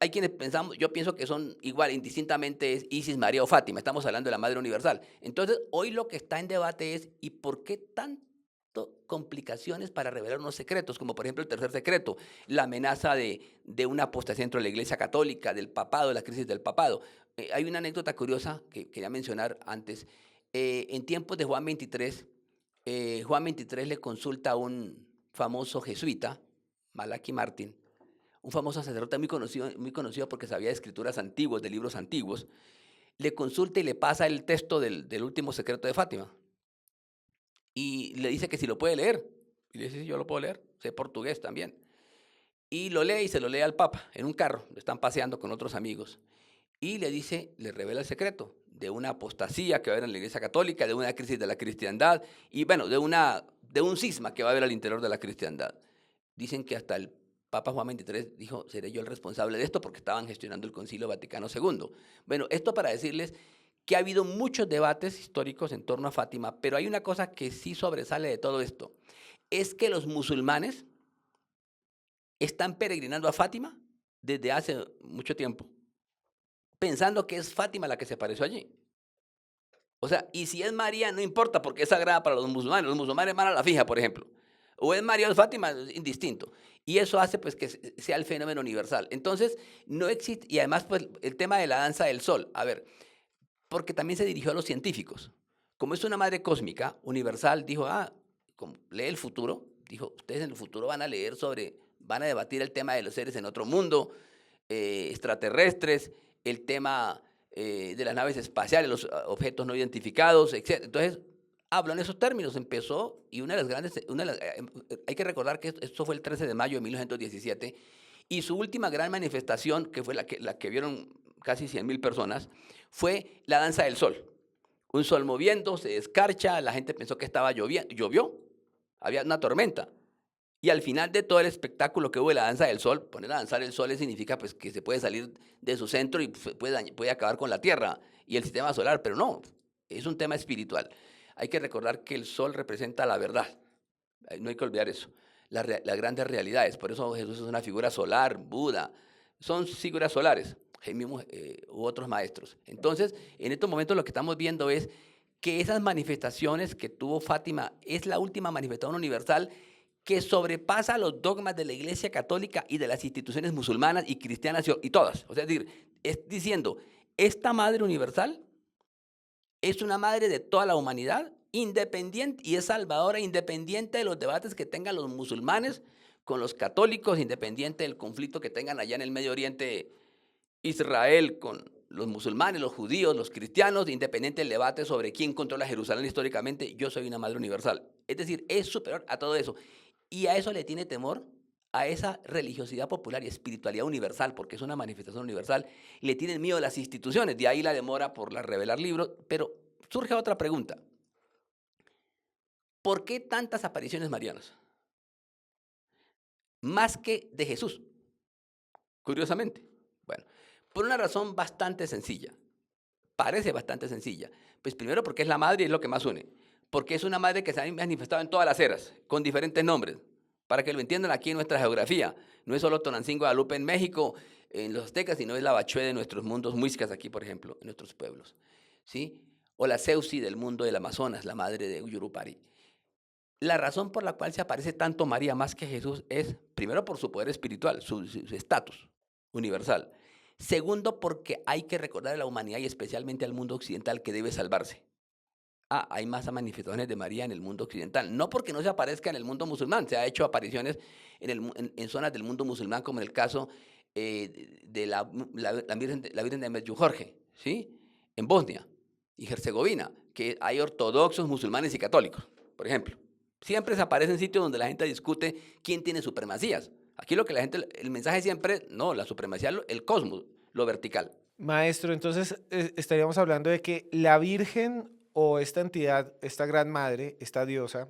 Speaker 1: Hay quienes pensamos, yo pienso que son igual, indistintamente es Isis, María o Fátima, estamos hablando de la Madre Universal. Entonces, hoy lo que está en debate es, ¿y por qué tanto complicaciones para revelar unos secretos? Como por ejemplo el tercer secreto, la amenaza de una apostasía dentro de la Iglesia Católica, del papado, la crisis del papado. Hay una anécdota curiosa que quería mencionar antes. En tiempos de Juan 23, Juan 23 le consulta a un famoso jesuita, Malachi Martín, un famoso sacerdote muy conocido porque sabía de escrituras antiguas, de libros antiguos, le consulta y le pasa el texto del último secreto de Fátima. Y le dice que si lo puede leer. Y le dice, sí, yo lo puedo leer, sé portugués también. Y lo lee y se lo lee al Papa en un carro, lo están paseando con otros amigos. Y le dice, le revela el secreto de una apostasía que va a haber en la Iglesia Católica, de una crisis de la cristiandad y bueno, de un cisma que va a haber al interior de la cristiandad. Dicen que hasta el Papa Juan XXIII dijo, seré yo el responsable de esto porque estaban gestionando el Concilio Vaticano II. Bueno, esto para decirles que ha habido muchos debates históricos en torno a Fátima, pero hay una cosa que sí sobresale de todo esto, es que los musulmanes están peregrinando a Fátima desde hace mucho tiempo, pensando que es Fátima la que se apareció allí. O sea, y si es María, no importa porque es sagrada para los musulmanes van a la fija, por ejemplo. O es María o es Fátima, es indistinto. Y eso hace pues que sea el fenómeno universal. Entonces, no existe, y además pues el tema de la danza del sol, a ver, porque también se dirigió a los científicos. Como es una madre cósmica, universal, dijo, como lee el futuro, dijo, ustedes en el futuro van a leer van a debatir el tema de los seres en otro mundo, extraterrestres, el tema de las naves espaciales, los objetos no identificados, etc. Entonces, habló en esos términos, empezó, y hay que recordar que esto fue el 13 de mayo de 1917, y su última gran manifestación, que fue la que vieron casi 100.000 personas, fue la danza del sol. Un sol moviendo, se escarcha, la gente pensó que estaba llovió, había una tormenta. Y al final de todo el espectáculo que hubo de la danza del sol, poner a danzar el sol significa pues, que se puede salir de su centro y puede acabar con la Tierra y el sistema solar, pero no, es un tema espiritual. Hay que recordar que el sol representa la verdad, no hay que olvidar eso, las grandes realidades, por eso Jesús es una figura solar, Buda, son figuras solares, mismo, u otros maestros. Entonces, en estos momentos lo que estamos viendo es que esas manifestaciones que tuvo Fátima es la última manifestación universal que sobrepasa los dogmas de la Iglesia Católica y de las instituciones musulmanas y cristianas y todas. O sea, es diciendo, esta Madre Universal es una madre de toda la humanidad, independiente, y es salvadora independiente de los debates que tengan los musulmanes con los católicos, independiente del conflicto que tengan allá en el Medio Oriente, Israel con los musulmanes, los judíos, los cristianos, independiente del debate sobre quién controla Jerusalén históricamente, yo soy una madre universal. Es decir, es superior a todo eso. Y a eso le tiene temor, a esa religiosidad popular y espiritualidad universal, porque es una manifestación universal, le tienen miedo a las instituciones, de ahí la demora por revelar libros, pero surge otra pregunta. ¿Por qué tantas apariciones marianas? Más que de Jesús, curiosamente. Bueno, por una razón bastante sencilla, parece bastante sencilla. Pues primero porque es la madre y es lo que más une. Porque es una madre que se ha manifestado en todas las eras, con diferentes nombres. Para que lo entiendan aquí en nuestra geografía, no es solo Tonantzin, Guadalupe en México, en los aztecas, sino es la Bachué de nuestros mundos muiscas aquí, por ejemplo, en nuestros pueblos. ¿Sí? O la Ceuci del mundo del Amazonas, la madre de Uyurupari. La razón por la cual se aparece tanto María más que Jesús es, primero, por su poder espiritual, su estatus universal. Segundo, porque hay que recordar a la humanidad y especialmente al mundo occidental que debe salvarse. Hay más manifestaciones de María en el mundo occidental. No porque no se aparezca en el mundo musulmán, se ha hecho apariciones en zonas del mundo musulmán, como en el caso de la Virgen de Medjugorje, ¿sí? En Bosnia y Herzegovina, que hay ortodoxos, musulmanes y católicos, por ejemplo. Siempre se aparece en sitios donde la gente discute quién tiene supremacías. Aquí lo que la gente, el mensaje siempre es, no, la supremacía, el cosmos, lo vertical.
Speaker 2: Maestro, entonces estaríamos hablando de que la Virgen o esta entidad, esta gran madre, esta diosa,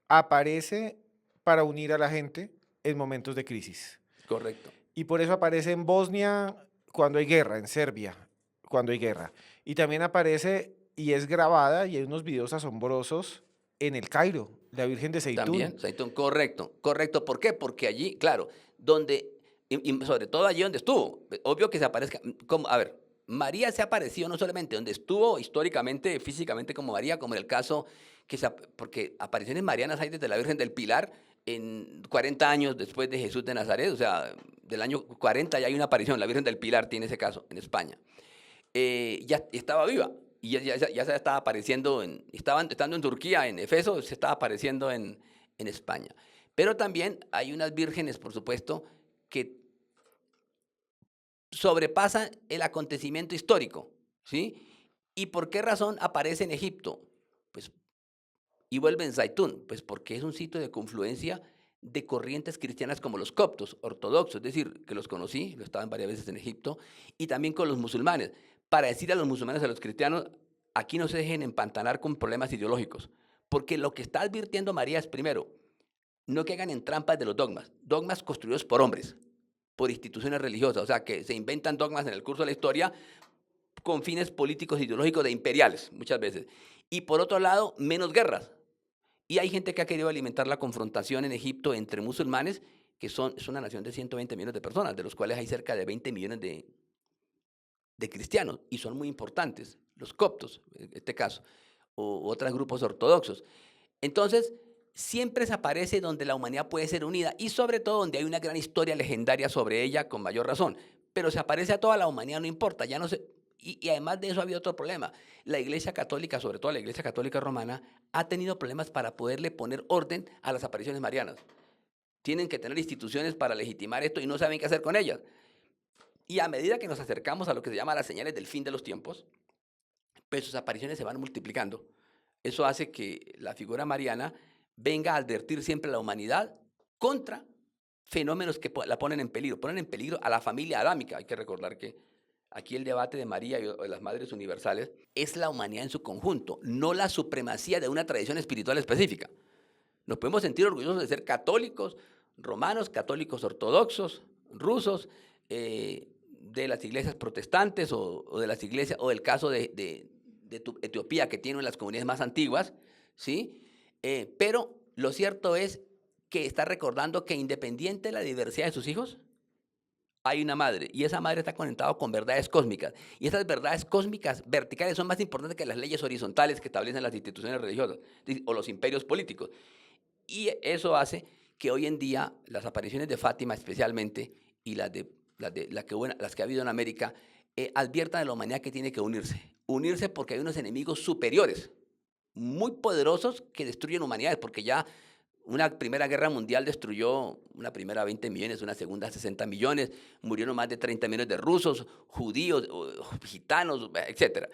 Speaker 2: aparece para unir a la gente en momentos de crisis.
Speaker 1: Correcto.
Speaker 2: Y por eso aparece en Bosnia cuando hay guerra, en Serbia cuando hay guerra. Y también aparece y es grabada y hay unos videos asombrosos en el Cairo, la Virgen de Seitún.
Speaker 1: También, Saitón, correcto, correcto. ¿Por qué? Porque allí, claro, donde, y sobre todo allí donde estuvo, obvio que se aparezca, como, a ver, María se ha aparecido no solamente donde estuvo históricamente, físicamente como María, como en el caso, porque apariciones marianas hay desde la Virgen del Pilar en 40 años después de Jesús de Nazaret, o sea, del año 40 ya hay una aparición, la Virgen del Pilar tiene ese caso en España. Ya estaba viva y ya se estaba apareciendo, estando en Turquía, en Efeso, se estaba apareciendo en España. Pero también hay unas vírgenes, por supuesto, que sobrepasan el acontecimiento histórico, ¿sí? ¿Y por qué razón aparece en Egipto? Pues, y vuelve en Zaitún, pues porque es un sitio de confluencia de corrientes cristianas como los coptos, ortodoxos, es decir, que los conocí, lo estaban varias veces en Egipto, y también con los musulmanes, para decir a los musulmanes, a los cristianos, aquí no se dejen empantanar con problemas ideológicos, porque lo que está advirtiendo María es, primero, no caigan en trampas de los dogmas construidos por hombres, por instituciones religiosas, o sea, que se inventan dogmas en el curso de la historia con fines políticos e ideológicos de imperiales, muchas veces. Y por otro lado, menos guerras. Y hay gente que ha querido alimentar la confrontación en Egipto entre musulmanes, que es una nación de 120 millones de personas, de los cuales hay cerca de 20 millones de cristianos, y son muy importantes, los coptos, en este caso, o otros grupos ortodoxos. Entonces, siempre se aparece donde la humanidad puede ser unida, y sobre todo donde hay una gran historia legendaria sobre ella, con mayor razón. Pero se aparece a toda la humanidad, no importa, ya no se... Y además de eso había otro problema. La Iglesia Católica, sobre todo la Iglesia Católica Romana, ha tenido problemas para poderle poner orden a las apariciones marianas. Tienen que tener instituciones para legitimar esto y no saben qué hacer con ellas. Y a medida que nos acercamos a lo que se llama las señales del fin de los tiempos, pues sus apariciones se van multiplicando. Eso hace que la figura mariana venga a advertir siempre a la humanidad contra fenómenos que la ponen en peligro a la familia adámica. Hay que recordar que aquí el debate de María y de las Madres Universales es la humanidad en su conjunto, no la supremacía de una tradición espiritual específica. Nos podemos sentir orgullosos de ser católicos, romanos, católicos ortodoxos, rusos, de las iglesias protestantes o de las iglesias, o el caso de Etiopía, que tiene una de las comunidades más antiguas, ¿sí? Pero lo cierto es que está recordando que independiente de la diversidad de sus hijos, hay una madre, y esa madre está conectada con verdades cósmicas. Y esas verdades cósmicas verticales son más importantes que las leyes horizontales que establecen las instituciones religiosas o los imperios políticos. Y eso hace que hoy en día las apariciones de Fátima especialmente y las que ha habido en América adviertan a la humanidad que tiene que unirse. Unirse porque hay unos enemigos superiores, muy poderosos, que destruyen humanidades, porque ya una primera guerra mundial destruyó una primera 20 millones, una segunda 60 millones, murieron más de 30 millones de rusos, judíos, gitanos, etc.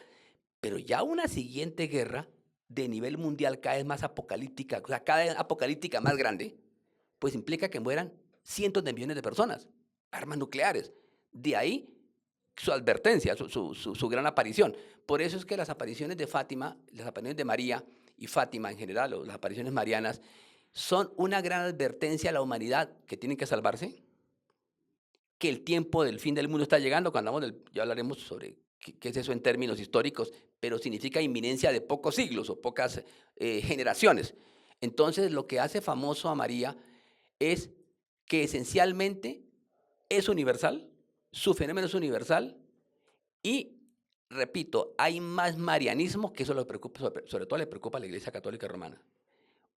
Speaker 1: Pero ya una siguiente guerra de nivel mundial cada vez más apocalíptica, o sea, cada vez apocalíptica más grande, pues implica que mueran cientos de millones de personas, armas nucleares. De ahí su advertencia, su gran aparición. Por eso es que las apariciones de Fátima, las apariciones de María y Fátima en general, o las apariciones marianas, son una gran advertencia a la humanidad que tienen que salvarse, que el tiempo del fin del mundo está llegando. Cuando hablamos ya hablaremos sobre qué es eso en términos históricos, pero significa inminencia de pocos siglos o pocas generaciones. Entonces, lo que hace famoso a María es que esencialmente es universal, su fenómeno es universal y, repito, hay más marianismo, que eso le preocupa, sobre todo le preocupa a la Iglesia Católica Romana.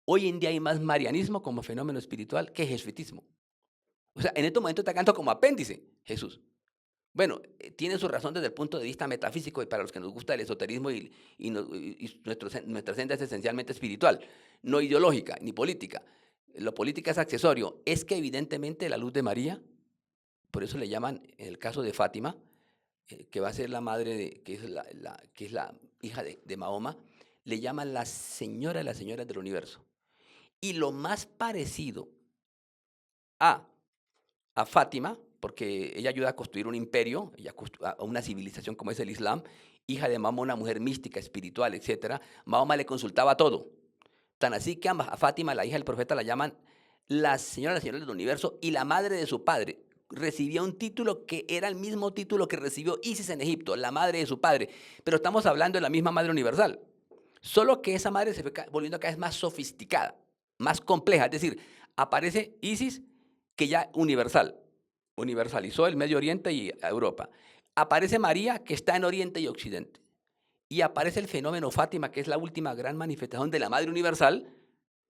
Speaker 1: Hoy en día hay más marianismo como fenómeno espiritual que jesuitismo. O sea, en este momento está canto como apéndice Jesús. Bueno, tiene su razón desde el punto de vista metafísico y para los que nos gusta el esoterismo y nuestra senda es esencialmente espiritual, no ideológica ni política. Lo política es accesorio. Es que evidentemente la luz de María por eso le llaman, en el caso de Fátima, que va a ser la madre, que es la hija de Mahoma, le llaman la señora de las señoras del universo. Y lo más parecido a, a Fátima, porque ella ayuda a construir un imperio, a una civilización como es el Islam, hija de Mahoma, una mujer mística, espiritual, etc. Mahoma le consultaba todo. Tan así que a Fátima, la hija del profeta, la llaman la señora del universo, y la madre de su padre recibía un título que era el mismo título que recibió Isis en Egipto, la madre de su padre. Pero estamos hablando de la misma madre universal. Solo que esa madre se fue volviendo cada vez más sofisticada, más compleja. Es decir, aparece Isis, que ya universalizó el Medio Oriente y Europa. Aparece María, que está en Oriente y Occidente. Y aparece el fenómeno Fátima, que es la última gran manifestación de la Madre Universal,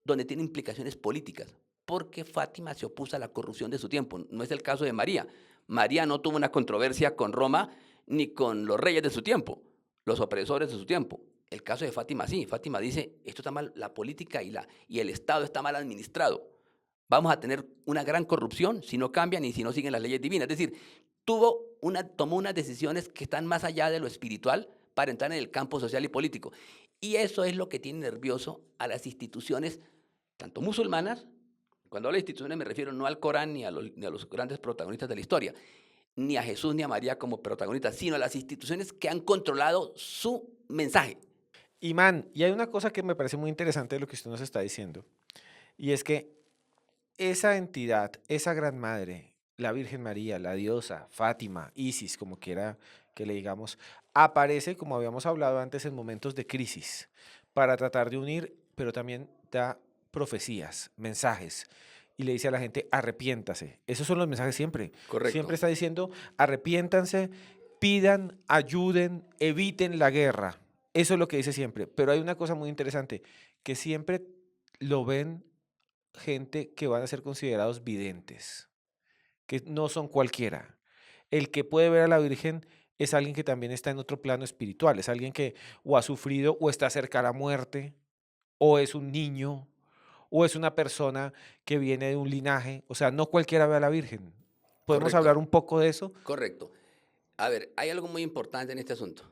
Speaker 1: donde tiene implicaciones políticas, porque Fátima se opuso a la corrupción de su tiempo. No es el caso de María. María no tuvo una controversia con Roma ni con los reyes de su tiempo, los opresores de su tiempo. El caso de Fátima sí. Fátima dice, esto está mal, la política y el Estado está mal administrado. Vamos a tener una gran corrupción si no cambian y si no siguen las leyes divinas. Es decir, tomó unas decisiones que están más allá de lo espiritual para entrar en el campo social y político. Y eso es lo que tiene nervioso a las instituciones, tanto musulmanas. Cuando hablo de instituciones me refiero no al Corán ni a los grandes protagonistas de la historia, ni a Jesús ni a María como protagonistas, sino a las instituciones que han controlado su mensaje.
Speaker 2: Imán, y hay una cosa que me parece muy interesante de lo que usted nos está diciendo, y es que esa entidad, esa gran madre, la Virgen María, la diosa, Fátima, Isis, como quiera que le digamos, aparece, como habíamos hablado antes, en momentos de crisis, para tratar de unir, pero también da profecías, mensajes, y le dice a la gente, arrepiéntase. Esos son los mensajes siempre.
Speaker 1: Correcto.
Speaker 2: Siempre está diciendo, arrepiéntanse, pidan, ayuden, eviten la guerra. Eso es lo que dice siempre. Pero hay una cosa muy interesante, que siempre lo ven gente que van a ser considerados videntes, que no son cualquiera. El que puede ver a la Virgen es alguien que también está en otro plano espiritual, es alguien que o ha sufrido o está cerca a la muerte, o es un niño, o es una persona que viene de un linaje. O sea, no cualquiera ve a la Virgen. ¿Podemos
Speaker 1: Correcto.
Speaker 2: hablar un poco de eso?
Speaker 1: Correcto. A ver, hay algo muy importante en este asunto.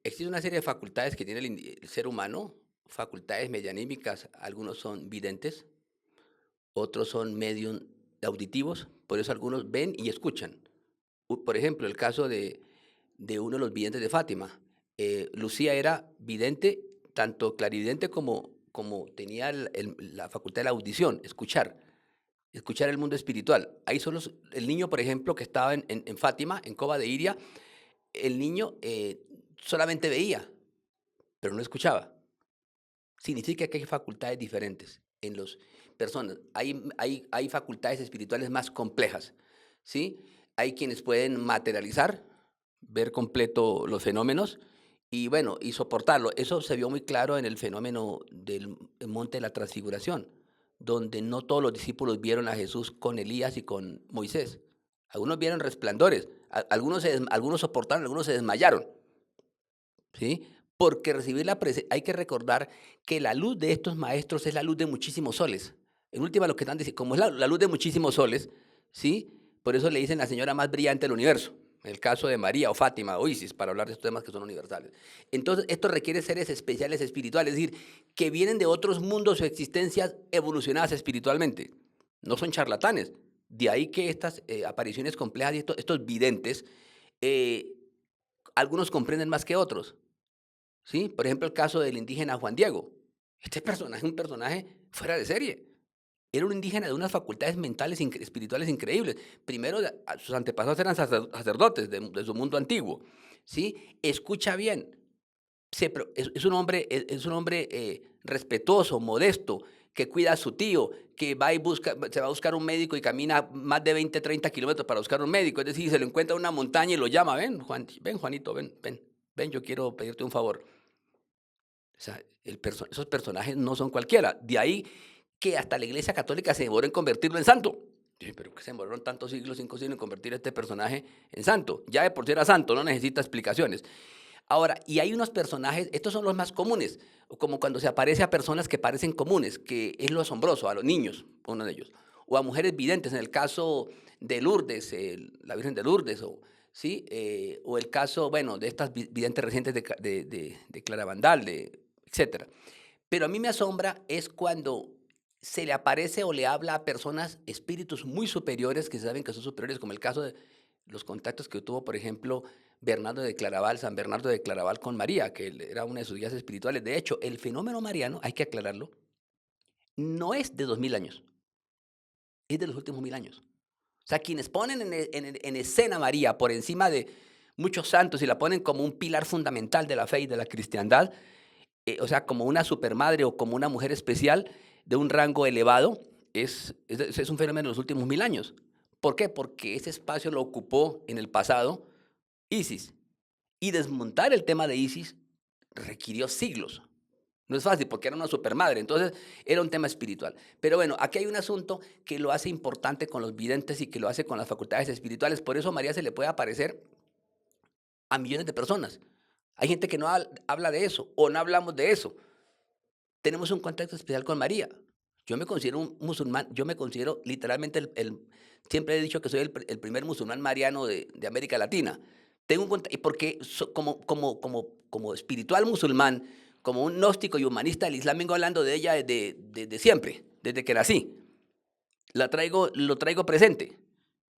Speaker 1: Existe una serie de facultades que tiene el ser humano, facultades medianímicas. Algunos son videntes, otros son medium auditivos, por eso algunos ven y escuchan. Por ejemplo, el caso de uno de los videntes de Fátima. Lucía era vidente, tanto clarividente como tenía la facultad de la audición, escuchar el mundo espiritual. Ahí son el niño, por ejemplo, que estaba en Fátima, en Cova de Iria, el niño solamente veía, pero no escuchaba. Significa que hay facultades diferentes en las personas. Hay facultades espirituales más complejas, ¿sí? Hay quienes pueden materializar, ver completo los fenómenos y, bueno, y soportarlo. Eso se vio muy claro en el fenómeno del monte de la transfiguración, donde no todos los discípulos vieron a Jesús con Elías y con Moisés. Algunos vieron resplandores, algunos soportaron, algunos se desmayaron, ¿sí? Porque hay que recordar que la luz de estos maestros es la luz de muchísimos soles. En última, lo que están diciendo, como es la luz de muchísimos soles, ¿sí? Por eso le dicen la señora más brillante del universo, en el caso de María o Fátima o Isis, para hablar de estos temas que son universales. Entonces, esto requiere seres especiales espirituales, es decir, que vienen de otros mundos o existencias evolucionadas espiritualmente. No son charlatanes. De ahí que estas apariciones complejas y estos videntes, algunos comprenden más que otros. ¿Sí? Por ejemplo, el caso del indígena Juan Diego. Este personaje es un personaje fuera de serie. Era un indígena de unas facultades mentales, espirituales increíbles. Primero, sus antepasados eran sacerdotes de su mundo antiguo. ¿Sí? Escucha bien. Es un hombre, respetuoso, modesto, que cuida a su tío, que se va a buscar un médico y camina más de 20, 30 kilómetros para buscar un médico. Es decir, se lo encuentra en una montaña y lo llama, ven, Juanito, ven, yo quiero pedirte un favor. O sea, esos personajes no son cualquiera. De ahí que hasta la Iglesia Católica se demoró en convertirlo en santo. Sí, pero que se demoraron tantos siglos, 5 siglos en convertir a este personaje en santo. Ya de por sí era santo, no necesita explicaciones. Ahora, y hay unos personajes, estos son los más comunes, como cuando se aparece a personas que parecen comunes, que es lo asombroso, a los niños, uno de ellos. o a mujeres videntes, en el caso de Lourdes, la Virgen de Lourdes, ¿sí? O el caso, bueno, de estas videntes recientes de Clara Vandal, etcétera. Pero a mí me asombra es cuando se le aparece o le habla a personas, espíritus muy superiores que saben que son superiores, como el caso de los contactos que tuvo, por ejemplo, Bernardo de Claraval, San Bernardo de Claraval con María, que él era una de sus guías espirituales. De hecho, el fenómeno mariano, hay que aclararlo, no es de 2000 años, es de los últimos 1000 años. O sea, quienes ponen en escena a María por encima de muchos santos y la ponen como un pilar fundamental de la fe y de la cristiandad, o sea, como una supermadre o como una mujer especial de un rango elevado, es un fenómeno de los últimos 1000 años. ¿Por qué? Porque ese espacio lo ocupó en el pasado Isis. Y desmontar el tema de Isis requirió siglos. No es fácil porque era una supermadre, entonces era un tema espiritual. Pero bueno, aquí hay un asunto que lo hace importante con los videntes y que lo hace con las facultades espirituales. Por eso a María se le puede aparecer a millones de personas. Hay gente que no habla de eso o no hablamos de eso. Tenemos un contacto especial con María. Yo me considero un musulmán, yo me considero literalmente siempre he dicho que soy el primer musulmán mariano de América Latina. Tengo un y porque como espiritual musulmán, como un gnóstico y humanista del Islam, vengo hablando de ella desde siempre, desde que nací. Lo traigo presente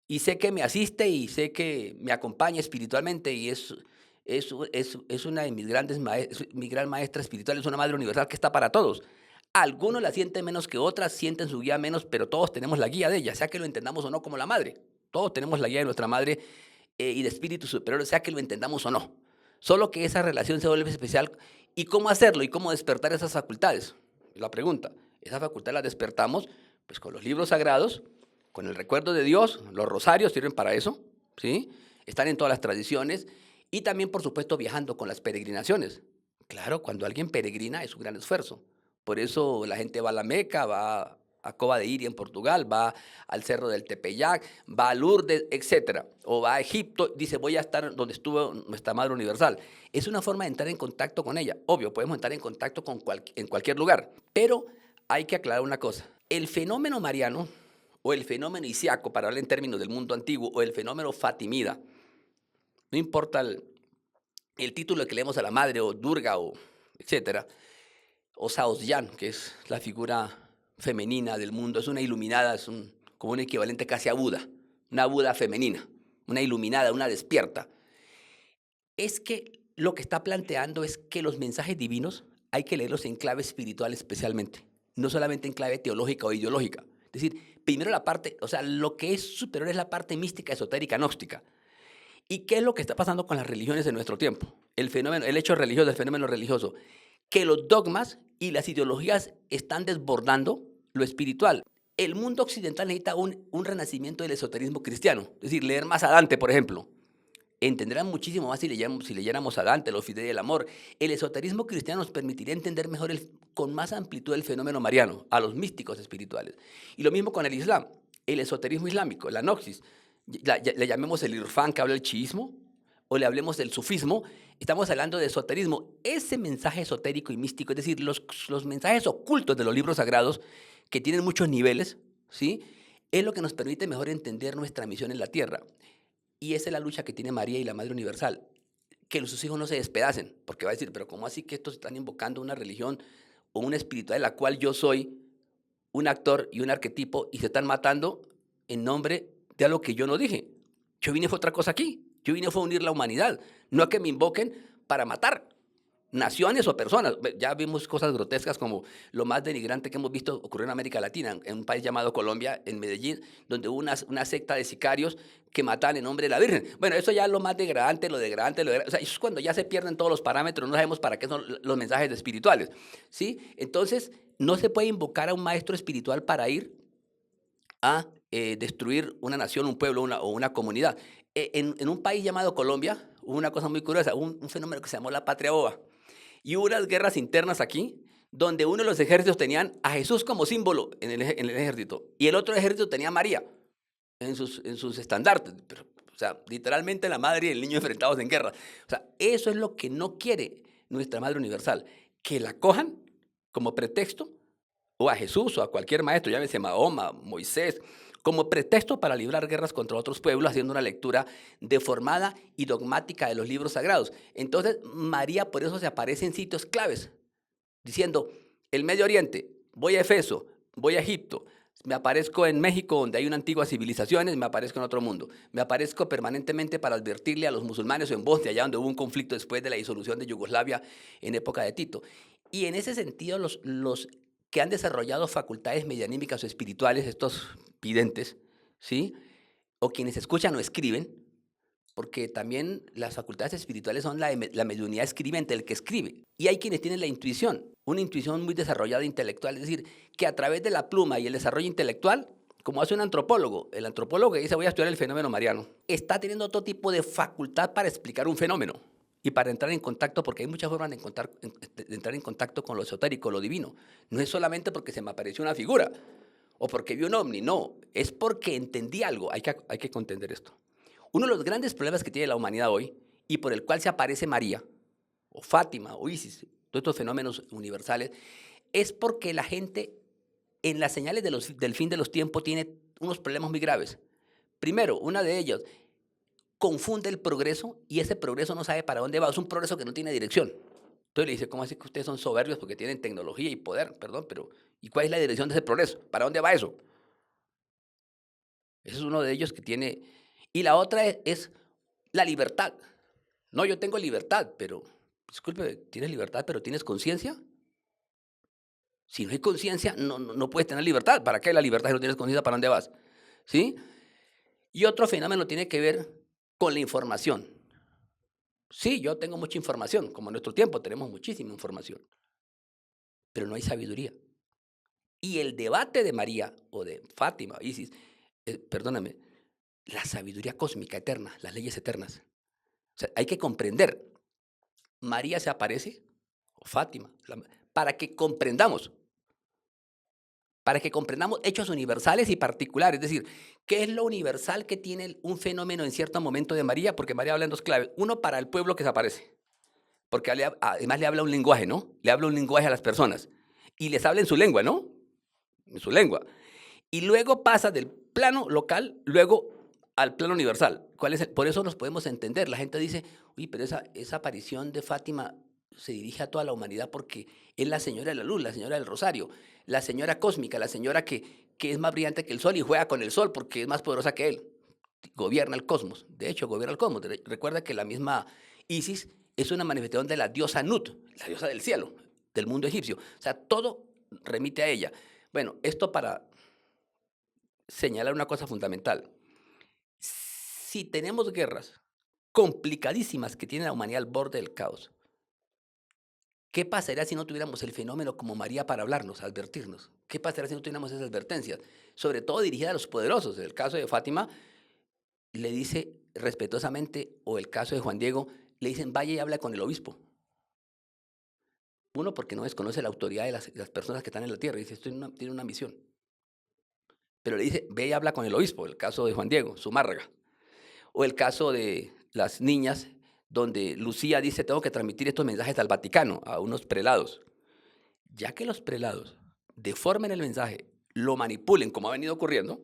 Speaker 1: y sé que me asiste y sé que me acompaña espiritualmente y es una de mis mi gran maestra espiritual, es una madre universal que está para todos. Algunos la sienten menos que otras, sienten su guía menos, pero todos tenemos la guía de ella, sea que lo entendamos o no como la madre. Todos tenemos la guía de nuestra madre y de espíritu superior, sea que lo entendamos o no. Solo que esa relación se vuelve especial. ¿Y cómo hacerlo? ¿Y cómo despertar esas facultades? La pregunta. Esa facultad la despertamos pues con los libros sagrados, con el recuerdo de Dios, los rosarios sirven para eso, ¿sí? Están en todas las tradiciones y también, por supuesto, viajando con las peregrinaciones. Claro, cuando alguien peregrina es un gran esfuerzo. Por eso la gente va a la Meca, va a Cova de Iria en Portugal, va al Cerro del Tepeyac, va a Lourdes, etcétera, o va a Egipto, dice voy a estar donde estuvo nuestra Madre Universal. Es una forma de entrar en contacto con ella. Obvio, podemos entrar en contacto en cualquier lugar, pero hay que aclarar una cosa. El fenómeno mariano o el fenómeno isiaco, para hablar en términos del mundo antiguo, o el fenómeno fatimida, no importa el título que leemos a la madre, o Durga, o etcétera, o Saosyan, que es la figura femenina del mundo, es una iluminada, como un equivalente casi a Buda, una Buda femenina, una iluminada, una despierta. Es que lo que está planteando es que los mensajes divinos hay que leerlos en clave espiritual especialmente, no solamente en clave teológica o ideológica. Es decir, primero la parte, o sea, lo que es superior es la parte mística, esotérica, gnóstica. ¿Y qué es lo que está pasando con las religiones de nuestro tiempo? El hecho religioso, el fenómeno religioso, que los dogmas y las ideologías están desbordando lo espiritual. El mundo occidental necesita un renacimiento del esoterismo cristiano, es decir, leer más a Dante, por ejemplo. Entenderán muchísimo más si leyéramos a Dante, los Fidei del Amor. El esoterismo cristiano nos permitiría entender mejor con más amplitud el fenómeno mariano, a los místicos espirituales. Y lo mismo con el Islam, el esoterismo islámico, la gnosis. Le llamemos el irfán que habla el chiismo, o le hablemos del sufismo, estamos hablando de esoterismo. Ese mensaje esotérico y místico, es decir, los mensajes ocultos de los libros sagrados, que tienen muchos niveles, ¿sí? Es lo que nos permite mejor entender nuestra misión en la tierra. Y esa es la lucha que tiene María y la Madre Universal, que sus hijos no se despedacen, porque va a decir, pero ¿cómo así que estos están invocando una religión o una espiritualidad de la cual yo soy un actor y un arquetipo y se están matando en nombre de algo que yo no dije? Yo vine fue otra cosa aquí, yo vine fue a unir la humanidad, no a que me invoquen para matar naciones o personas. Ya vimos cosas grotescas como lo más denigrante que hemos visto ocurrir en América Latina, en un país llamado Colombia, en Medellín, donde hubo una secta de sicarios que mataban en nombre de la Virgen. Bueno, eso ya es lo más degradante, o sea, eso es cuando ya se pierden todos los parámetros, no sabemos para qué son los mensajes espirituales, ¿sí? Entonces, no se puede invocar a un maestro espiritual para ir a destruir una nación, un pueblo o una comunidad. En un país llamado Colombia hubo una cosa muy curiosa, un fenómeno que se llamó la patria boba. Y hubo unas guerras internas aquí, donde uno de los ejércitos tenían a Jesús como símbolo en el ejército, y el otro ejército tenía a María en sus estandartes. Pero, o sea, literalmente la madre y el niño enfrentados en guerra. O sea, eso es lo que no quiere nuestra Madre Universal, que la cojan como pretexto o a Jesús o a cualquier maestro, llámese Mahoma, Moisés, como pretexto para librar guerras contra otros pueblos, haciendo una lectura deformada y dogmática de los libros sagrados. Entonces, María por eso se aparece en sitios claves, diciendo, el Medio Oriente, voy a Efeso, voy a Egipto, me aparezco en México, donde hay una antigua civilizaciones, me aparezco en otro mundo. Me aparezco permanentemente para advertirle a los musulmanes, o en Bosnia, allá donde hubo un conflicto después de la disolución de Yugoslavia en época de Tito. Y en ese sentido, los que han desarrollado facultades medianímicas o espirituales, estos videntes, ¿sí? O quienes escuchan o escriben, porque también las facultades espirituales son la mediunidad escribiente, el que escribe. Y hay quienes tienen la intuición, una intuición muy desarrollada intelectual, es decir, que a través de la pluma y el desarrollo intelectual, como hace un antropólogo, el antropólogo que dice voy a estudiar el fenómeno mariano, está teniendo otro tipo de facultad para explicar un fenómeno y para entrar en contacto, porque hay muchas formas de entrar en contacto con lo esotérico, lo divino. No es solamente porque se me apareció una figura o porque vi un ovni, no, es porque entendí algo, hay que comprender esto. Uno de los grandes problemas que tiene la humanidad hoy y por el cual se aparece María, o Fátima, o Isis, todos estos fenómenos universales, es porque la gente en las señales del fin de los tiempos tiene unos problemas muy graves. Primero, una de ellas, confunde el progreso y ese progreso no sabe para dónde va, es un progreso que no tiene dirección. Entonces le dice, ¿cómo así que ustedes son soberbios porque tienen tecnología y poder? Perdón, pero ¿y cuál es la dirección de ese progreso? ¿Para dónde va eso? Ese es uno de ellos que tiene. Y la otra es la libertad. No, yo tengo libertad, pero, disculpe, tienes libertad, pero ¿tienes conciencia? Si no hay conciencia, no puedes tener libertad. ¿Para qué la libertad si no tienes conciencia? ¿Para dónde vas? ¿Sí? Y otro fenómeno tiene que ver con la información. Sí, yo tengo mucha información, como en nuestro tiempo tenemos muchísima información, pero no hay sabiduría. Y el debate de María o de Fátima, Isis, perdóname, la sabiduría cósmica eterna, las leyes eternas. O sea, hay que comprender. María se aparece, o Fátima, para que comprendamos hechos universales y particulares. Es decir, ¿qué es lo universal que tiene un fenómeno en cierto momento de María? Porque María habla en dos claves. Uno, para el pueblo que se aparece, porque además le habla un lenguaje, ¿no? Le habla un lenguaje a las personas. Y les habla en su lengua, ¿no? En su lengua. Y luego pasa del plano local, luego al plano universal. Por eso nos podemos entender. La gente dice, uy, pero esa aparición de Fátima se dirige a toda la humanidad porque es la señora de la luz, la señora del rosario, la señora cósmica, la señora que es más brillante que el sol y juega con el sol porque es más poderosa que él. Gobierna el cosmos. De hecho, gobierna el cosmos. Recuerda que la misma Isis es una manifestación de la diosa Nut, la diosa del cielo, del mundo egipcio. O sea, todo remite a ella. Bueno, esto para señalar una cosa fundamental. Si tenemos guerras complicadísimas que tiene la humanidad al borde del caos, ¿qué pasaría si no tuviéramos el fenómeno como María para hablarnos, advertirnos? ¿Qué pasaría si no tuviéramos esas advertencias? Sobre todo dirigidas a los poderosos. En el caso de Fátima, le dice respetuosamente, o el caso de Juan Diego, le dicen, vaya y habla con el obispo. Uno, porque no desconoce la autoridad de las personas que están en la tierra. Dice, esto tiene una misión. Pero le dice, ve y habla con el obispo. El caso de Juan Diego, Zumárraga. O el caso de las niñas, donde Lucía dice, tengo que transmitir estos mensajes al Vaticano, a unos prelados. Ya que los prelados deformen el mensaje, lo manipulen, como ha venido ocurriendo,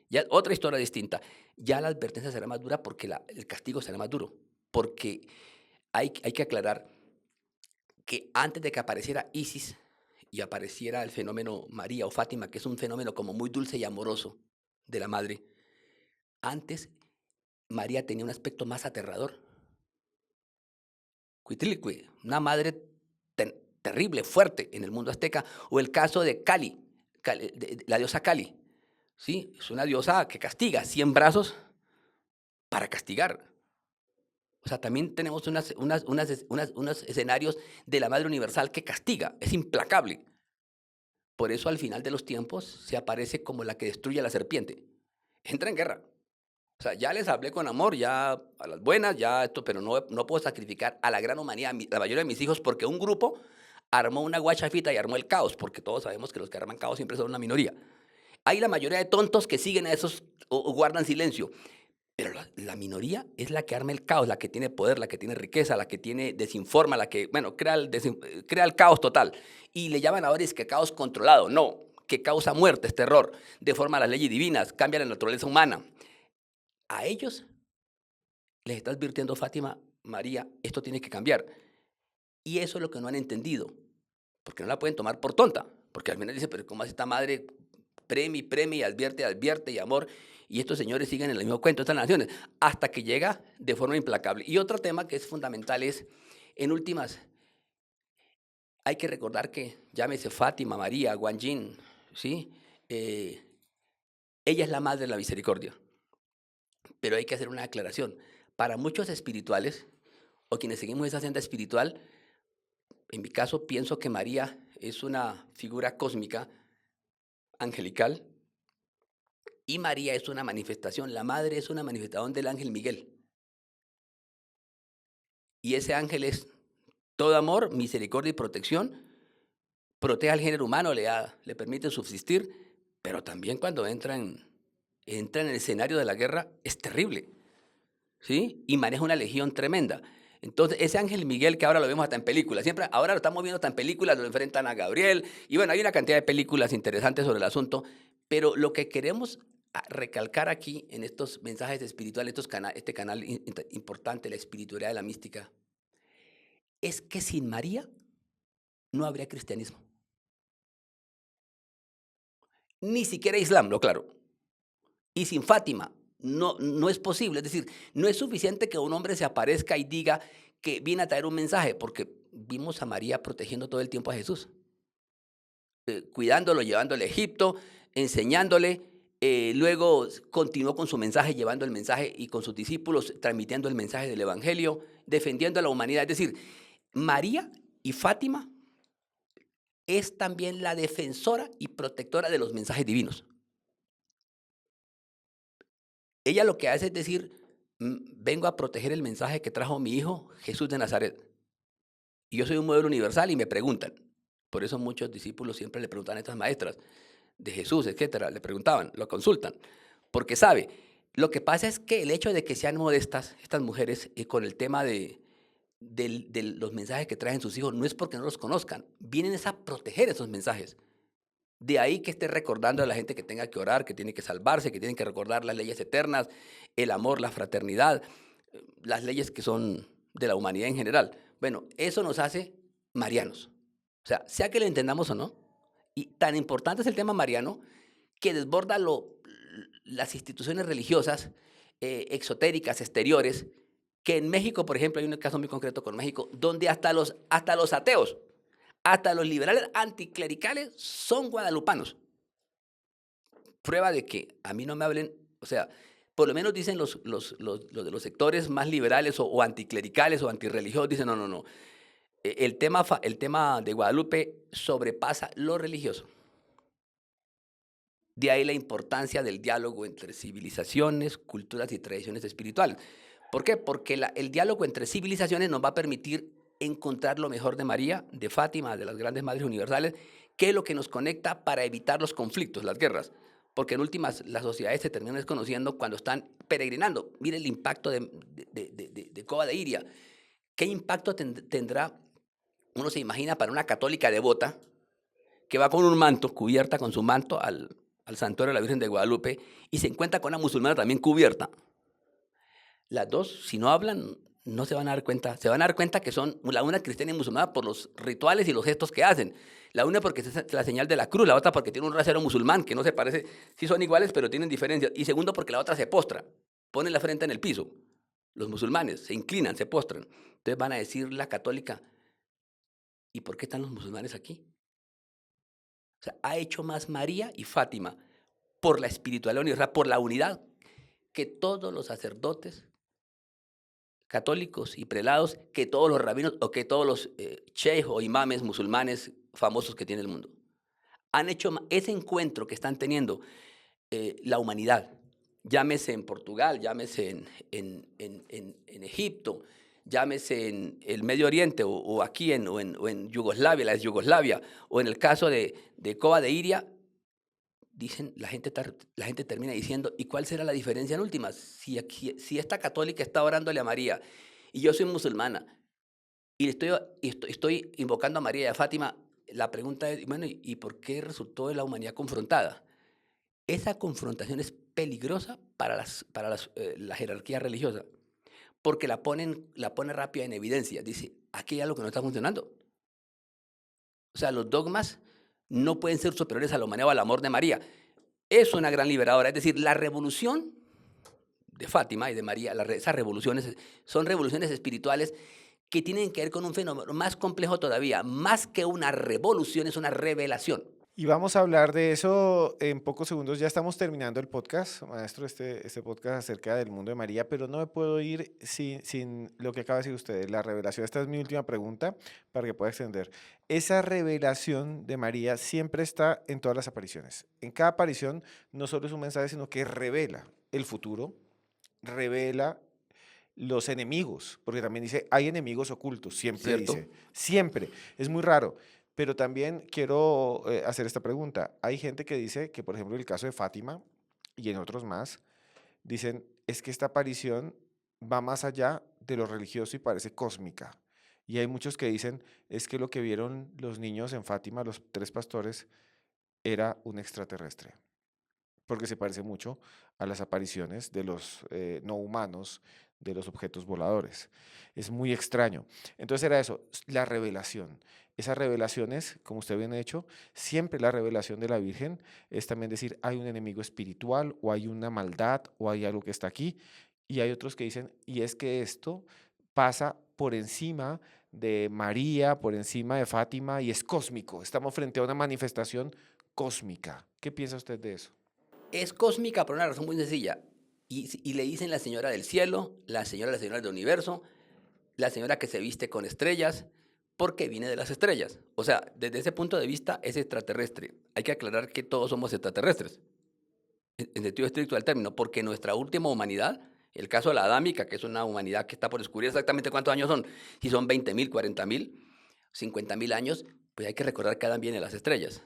Speaker 1: ya otra historia distinta. Ya la advertencia será más dura porque el castigo será más duro. Porque hay que aclarar que antes de que apareciera Isis y apareciera el fenómeno María o Fátima, que es un fenómeno como muy dulce y amoroso de la madre, antes María tenía un aspecto más aterrador. Cuitlicue, una madre terrible, fuerte en el mundo azteca, o el caso de Kali, la diosa Kali, ¿sí? Es una diosa que castiga, 100 brazos para castigar. O sea, también tenemos unos escenarios de la Madre Universal que castiga, es implacable. Por eso al final de los tiempos se aparece como la que destruye a la serpiente. Entra en guerra. O sea, ya les hablé con amor, ya a las buenas, ya esto, pero no puedo sacrificar a la gran humanidad, la mayoría de mis hijos, porque un grupo armó una guachafita y armó el caos, porque todos sabemos que los que arman caos siempre son una minoría. Hay la mayoría de tontos que siguen a esos o guardan silencio. Pero la minoría es la que arma el caos, la que tiene poder, la que tiene riqueza, la que desinforma, la que, bueno, crea el caos total. Y le llaman ahora es que caos controlado. No, que causa muertes, terror, deforma las leyes divinas, cambia la naturaleza humana. A ellos les está advirtiendo Fátima, María, esto tiene que cambiar. Y eso es lo que no han entendido, porque no la pueden tomar por tonta, porque al final dice, pero ¿cómo hace esta madre? Premia y advierte y amor, y estos señores siguen en el mismo cuento, estas naciones, hasta que llega de forma implacable. Y otro tema que es fundamental es, en últimas, hay que recordar que, llámese Fátima, María, Guanyin, ¿sí? Ella es la madre de la misericordia, pero hay que hacer una aclaración. Para muchos espirituales, o quienes seguimos esa senda espiritual, en mi caso pienso que María es una figura cósmica, angelical, y María es una manifestación, la madre es una manifestación del ángel Miguel. Y ese ángel es todo amor, misericordia y protección, protege al género humano, le permite subsistir, pero también cuando entra en el escenario de la guerra es terrible, ¿sí? Y maneja una legión tremenda. Entonces, ese ángel Miguel que ahora lo vemos hasta en películas, siempre, ahora lo estamos viendo hasta en películas, lo enfrentan a Gabriel, y bueno, hay una cantidad de películas interesantes sobre el asunto, pero lo que queremos recalcar aquí en estos mensajes espirituales, este canal importante, la espiritualidad de la mística, es que sin María no habría cristianismo. Ni siquiera Islam, lo claro. Y sin Fátima no es posible. Es decir, no es suficiente que un hombre se aparezca y diga que viene a traer un mensaje, porque vimos a María protegiendo todo el tiempo a Jesús, cuidándolo, llevándole a Egipto, enseñándole. Luego continuó con su mensaje, llevando el mensaje y con sus discípulos, transmitiendo el mensaje del Evangelio, defendiendo a la humanidad. Es decir, María y Fátima es también la defensora y protectora de los mensajes divinos. Ella lo que hace es decir, vengo a proteger el mensaje que trajo mi hijo Jesús de Nazaret. Y yo soy un modelo universal y me preguntan. Por eso muchos discípulos siempre le preguntan a estas maestras de Jesús, etcétera, le preguntaban, lo consultan, porque sabe. Lo que pasa es que el hecho de que sean modestas, estas mujeres, con el tema de los mensajes que traen sus hijos, no es porque no los conozcan, vienen es a proteger esos mensajes. De ahí que esté recordando a la gente que tenga que orar, que tiene que salvarse, que tienen que recordar las leyes eternas, el amor, la fraternidad, las leyes que son de la humanidad en general. Bueno, eso nos hace marianos. O sea que lo entendamos o no. Y tan importante es el tema mariano que desborda las instituciones religiosas, exotéricas, exteriores, que en México, por ejemplo, hay un caso muy concreto con México, donde hasta los ateos, hasta los liberales anticlericales son guadalupanos. Prueba de que a mí no me hablen, o sea, por lo menos dicen los de los sectores más liberales o anticlericales o antirreligiosos, dicen, no. El tema de Guadalupe sobrepasa lo religioso. De ahí la importancia del diálogo entre civilizaciones, culturas y tradiciones espirituales. ¿Por qué? Porque el diálogo entre civilizaciones nos va a permitir encontrar lo mejor de María, de Fátima, de las grandes madres universales, que es lo que nos conecta para evitar los conflictos, las guerras. Porque en últimas las sociedades se terminan desconociendo cuando están peregrinando. Mire el impacto de Cova de Iria. ¿Qué impacto tendrá, uno se imagina, para una católica devota que va con un manto, cubierta con su manto al santuario de la Virgen de Guadalupe y se encuentra con una musulmana también cubierta? Las dos, si no hablan, no se van a dar cuenta. Se van a dar cuenta que son la una cristiana y musulmana por los rituales y los gestos que hacen. La una porque es la señal de la cruz, la otra porque tiene un rasero musulmán que no se parece, sí son iguales pero tienen diferencias. Y segundo porque la otra se postra, pone la frente en el piso. Los musulmanes se inclinan, se postran. Entonces van a decir la católica, ¿y por qué están los musulmanes aquí? O sea, ha hecho más María y Fátima por la espiritualidad universal, por la unidad, que todos los sacerdotes católicos y prelados, que todos los rabinos o que todos los sheikh o imames musulmanes famosos que tiene el mundo. Han hecho ese encuentro que están teniendo la humanidad, llámese en Portugal, llámese en Egipto, llámese en el Medio Oriente o aquí o en Yugoslavia, la ex Yugoslavia, o en el caso de Cova de Iria, dicen, la gente termina diciendo, ¿y cuál será la diferencia en últimas? Si esta católica está orándole a María y yo soy musulmana y estoy invocando a María y a Fátima, la pregunta es, bueno, ¿y por qué resultó la humanidad confrontada? Esa confrontación es peligrosa para la jerarquía religiosa, porque la pone rápida en evidencia. Dice, aquí hay algo que no está funcionando. O sea, los dogmas no pueden ser superiores a la humanidad o al amor de María. Es una gran liberadora. Es decir, la revolución de Fátima y de María, esas revoluciones son revoluciones espirituales que tienen que ver con un fenómeno más complejo todavía. Más que una revolución, es una revelación.
Speaker 2: Y vamos a hablar de eso en pocos segundos. Ya estamos terminando el podcast, maestro, este podcast acerca del mundo de María, pero no me puedo ir sin lo que acaba de decir usted, la revelación. Esta es mi última pregunta para que pueda extender. Esa revelación de María siempre está en todas las apariciones. En cada aparición no solo es un mensaje, sino que revela el futuro, revela los enemigos, porque también dice, hay enemigos ocultos, siempre
Speaker 1: ¿Cierto?
Speaker 2: dice, siempre, es muy raro. Pero también quiero hacer esta pregunta. Hay gente que dice que, por ejemplo, en el caso de Fátima y en otros más, dicen, es que esta aparición va más allá de lo religioso y parece cósmica. Y hay muchos que dicen, es que lo que vieron los niños en Fátima, los tres pastores, era un extraterrestre porque se parece mucho a las apariciones de los no humanos, de los objetos voladores. Es muy extraño. Entonces era eso, la revelación. Esas revelaciones, como usted bien ha hecho, siempre la revelación de la Virgen es también decir, hay un enemigo espiritual o hay una maldad o hay algo que está aquí. Y hay otros que dicen, y es que esto pasa por encima de María, por encima de Fátima y es cósmico. Estamos frente a una manifestación cósmica. ¿Qué piensa usted de eso?
Speaker 1: Es cósmica por una razón muy sencilla. Y le dicen la señora del cielo, la señora del universo, la señora que se viste con estrellas, porque viene de las estrellas. O sea, desde ese punto de vista es extraterrestre. Hay que aclarar que todos somos extraterrestres, en sentido estricto del término, porque nuestra última humanidad, el caso de la adámica, que es una humanidad que está por descubrir exactamente cuántos años son, si son 20.000, 40.000, 50.000 años, pues hay que recordar que Adán viene de las estrellas.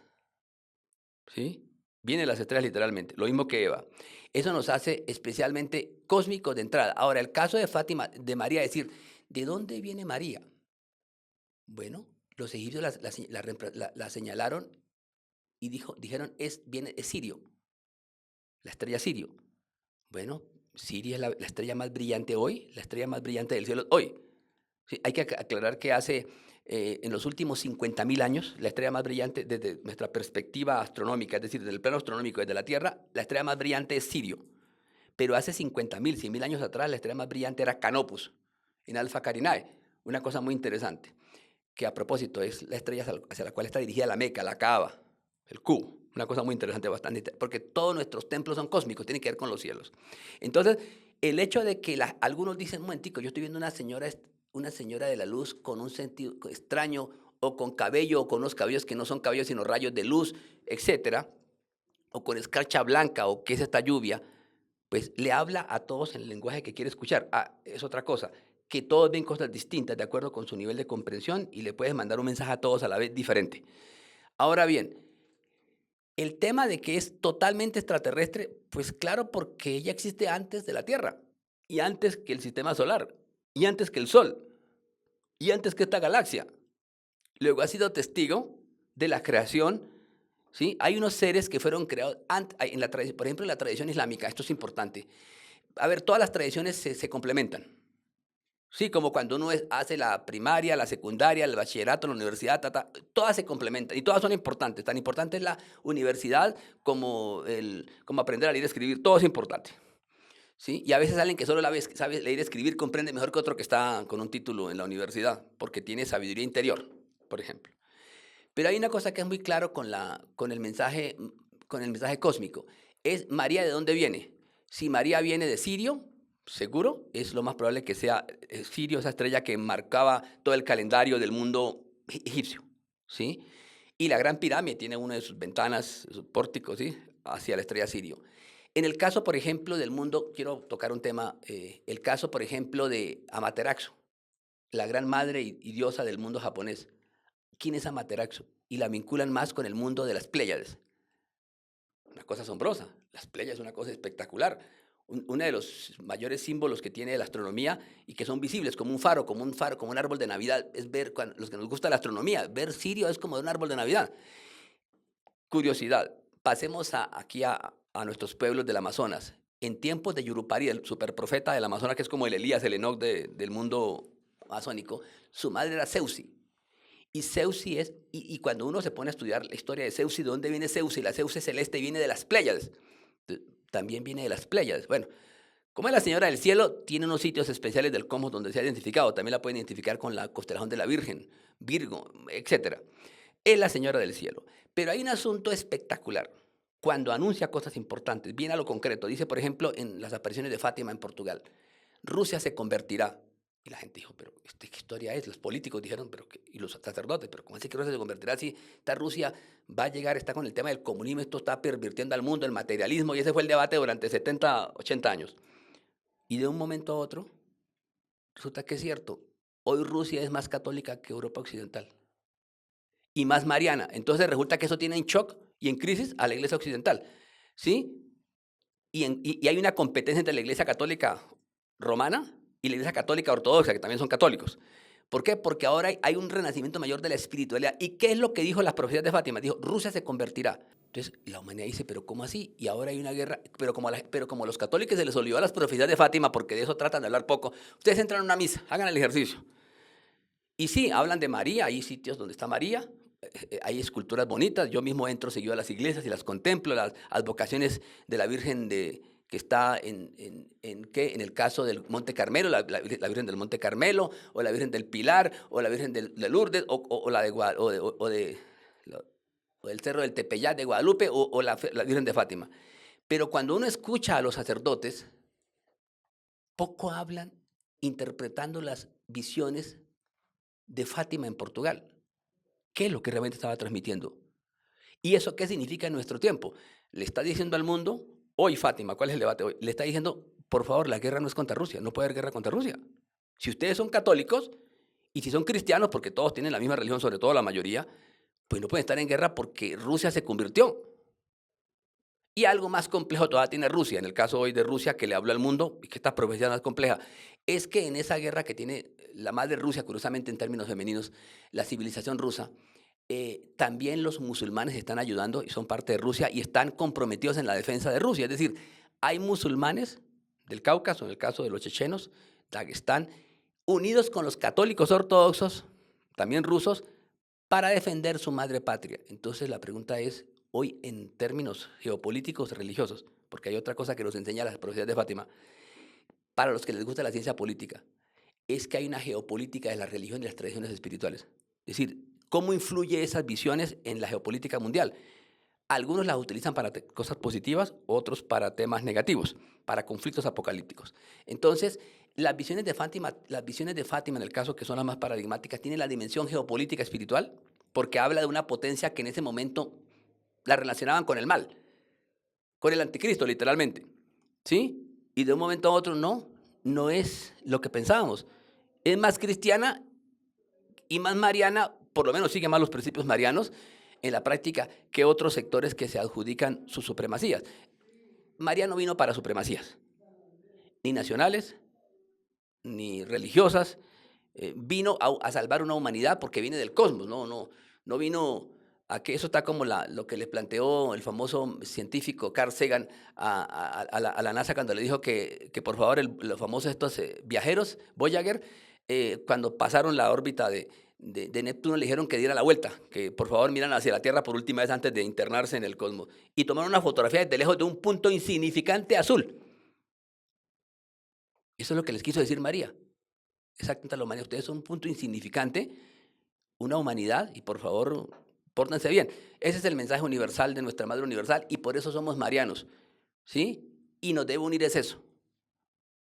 Speaker 1: ¿Sí? Viene de las estrellas literalmente, lo mismo que Eva. Eso nos hace especialmente cósmicos de entrada. Ahora, el caso de Fátima, de María, es decir, ¿de dónde viene María? Bueno, los egipcios la señalaron y dijeron, es Sirio, la estrella Sirio. Bueno, Sirio es la estrella más brillante hoy, la estrella más brillante del cielo hoy. Sí, hay que aclarar que en los últimos 50.000 años, la estrella más brillante desde nuestra perspectiva astronómica, es decir, desde el plano astronómico, desde la Tierra, la estrella más brillante es Sirio. Pero hace 50.000, 100.000 años atrás, la estrella más brillante era Canopus, en Alpha Carinae. Una cosa muy interesante, que a propósito es la estrella hacia la cual está dirigida la Meca, la Kaaba, el Q. Una cosa muy interesante, bastante, porque todos nuestros templos son cósmicos, tienen que ver con los cielos. Entonces, el hecho de que algunos dicen, un momentico, yo estoy viendo una señora de la luz con un sentido extraño, o con cabello, o con unos cabellos que no son cabellos, sino rayos de luz, etcétera, o con escarcha blanca, o qué es esta lluvia, pues le habla a todos en el lenguaje que quiere escuchar. Ah, es otra cosa, que todos ven cosas distintas de acuerdo con su nivel de comprensión y le puedes mandar un mensaje a todos a la vez diferente. Ahora bien, el tema de que es totalmente extraterrestre, pues claro, porque ella existe antes de la Tierra, y antes que el sistema solar, y antes que el Sol, y antes que esta galaxia. Luego ha sido testigo de la creación, ¿sí? Hay unos seres que fueron creados, por ejemplo, en la tradición islámica, esto es importante. A ver, todas las tradiciones se complementan. Sí, como cuando uno hace la primaria, la secundaria, el bachillerato, la universidad, todas se complementan y todas son importantes. Tan importante es la universidad como aprender a leer y escribir, todo es importante. ¿Sí? Y a veces alguien que solo sabe leer y escribir comprende mejor que otro que está con un título en la universidad, porque tiene sabiduría interior, por ejemplo. Pero hay una cosa que es muy claro con el mensaje cósmico. Es María, ¿de dónde viene? Si María viene de Sirio, seguro, es lo más probable que sea Sirio, esa estrella que marcaba todo el calendario del mundo egipcio, ¿sí? Y la Gran Pirámide tiene una de sus ventanas, sus pórticos, ¿sí? Hacia la estrella Sirio. En el caso, por ejemplo, del mundo, quiero tocar un tema, el caso, por ejemplo, de Amaterasu, la gran madre y diosa del mundo japonés. ¿Quién es Amaterasu? Y la vinculan más con el mundo de las Pléyades. una cosa asombrosa. Las Pléyades es una cosa espectacular. Uno de los mayores símbolos que tiene la astronomía y que son visibles, como un faro, como un árbol de Navidad, es ver, los que nos gusta la astronomía, ver Sirio es como un árbol de Navidad. Curiosidad, pasemos aquí a nuestros pueblos del Amazonas. En tiempos de Yurupari, el superprofeta del Amazonas, que es como el Elías, el Enoc del mundo amazónico, su madre era Zeusi. Y Zeusi y cuando uno se pone a estudiar la historia de Zeusi, ¿de dónde viene Zeusi? La Zeusi celeste viene de las Pléyades. También viene de las Pléyades. Bueno, como es la señora del cielo, tiene unos sitios especiales del cosmos donde se ha identificado. También la pueden identificar con la constelación de la Virgen, Virgo, etcétera. Es la señora del cielo. Pero hay un asunto espectacular. Cuando anuncia cosas importantes, viene a lo concreto. Dice, por ejemplo, en las apariciones de Fátima en Portugal, Rusia se convertirá. Y la gente dijo, pero ¿qué historia es? Los políticos dijeron, y los sacerdotes, pero ¿cómo así que Rusia se convertirá? Si esta Rusia va a llegar, está con el tema del comunismo, esto está pervirtiendo al mundo, el materialismo, y ese fue el debate durante 70, 80 años. Y de un momento a otro, resulta que es cierto, hoy Rusia es más católica que Europa Occidental y más mariana. Entonces resulta que eso tiene en shock y en crisis a la Iglesia Occidental, ¿sí? Y hay una competencia entre la Iglesia Católica Romana y la Iglesia Católica Ortodoxa, que también son católicos. ¿Por qué? Porque ahora hay un renacimiento mayor de la espiritualidad. ¿Y qué es lo que dijo las profecías de Fátima? Dijo, Rusia se convertirá. Entonces la humanidad dice, pero ¿cómo así? Y ahora hay una guerra, pero como a los católicos se les olvidó las profecías de Fátima, porque de eso tratan de hablar poco, ustedes entran a una misa, hagan el ejercicio. Y sí, hablan de María, hay sitios donde está María, hay esculturas bonitas, yo mismo entro seguido a las iglesias y las contemplo, las advocaciones de la Virgen que está en el caso del Monte Carmelo, la Virgen del Monte Carmelo, o la Virgen del Pilar, o la Virgen de Lourdes, o la de o del Cerro del Tepeyac de Guadalupe, o la Virgen de Fátima. Pero cuando uno escucha a los sacerdotes, poco hablan interpretando las visiones de Fátima en Portugal. ¿Qué es lo que realmente estaba transmitiendo? ¿Y eso qué significa en nuestro tiempo? Le está diciendo al mundo, hoy Fátima, ¿cuál es el debate hoy? Le está diciendo, por favor, la guerra no es contra Rusia, no puede haber guerra contra Rusia. Si ustedes son católicos y si son cristianos, porque todos tienen la misma religión, sobre todo la mayoría, pues no pueden estar en guerra porque Rusia se convirtió. Y algo más complejo todavía tiene Rusia, en el caso hoy de Rusia, que le habla al mundo, y que esta profecía más compleja, es que en esa guerra que tiene la madre Rusia, curiosamente en términos femeninos, la civilización rusa, también los musulmanes están ayudando y son parte de Rusia y están comprometidos en la defensa de Rusia. Es decir, hay musulmanes del Cáucaso, en el caso de los chechenos, Dagestán, unidos con los católicos ortodoxos, también rusos, para defender su madre patria. Entonces la pregunta es, hoy en términos geopolíticos religiosos, porque hay otra cosa que nos enseña las profecías de Fátima, para los que les gusta la ciencia política, es que hay una geopolítica de la religión y las tradiciones espirituales. Es decir, ¿cómo influye esas visiones en la geopolítica mundial? Algunos las utilizan para cosas positivas, otros para temas negativos, para conflictos apocalípticos. Entonces, las visiones de Fátima en el caso que son las más paradigmáticas, tienen la dimensión geopolítica espiritual, porque habla de una potencia que en ese momento la relacionaban con el mal, con el anticristo, literalmente. ¿Sí? Y de un momento a otro, no es lo que pensábamos. Es más cristiana y más mariana, por lo menos sigue más los principios marianos en la práctica que otros sectores que se adjudican sus supremacías. María no vino para supremacías, ni nacionales, ni religiosas, vino a salvar una humanidad porque viene del cosmos, no vino a que eso está como lo que le planteó el famoso científico Carl Sagan a la NASA cuando le dijo que por favor los famosos estos viajeros, Voyager, cuando pasaron la órbita de Neptuno le dijeron que diera la vuelta, que por favor miran hacia la Tierra por última vez antes de internarse en el cosmos. Y tomaron una fotografía desde lejos de un punto insignificante azul. Eso es lo que les quiso decir María. Exactamente a la humanidad. Ustedes son un punto insignificante, una humanidad, y por favor, pórtense bien. Ese es el mensaje universal de nuestra Madre Universal, y por eso somos marianos, ¿sí? Y nos debe unir es eso.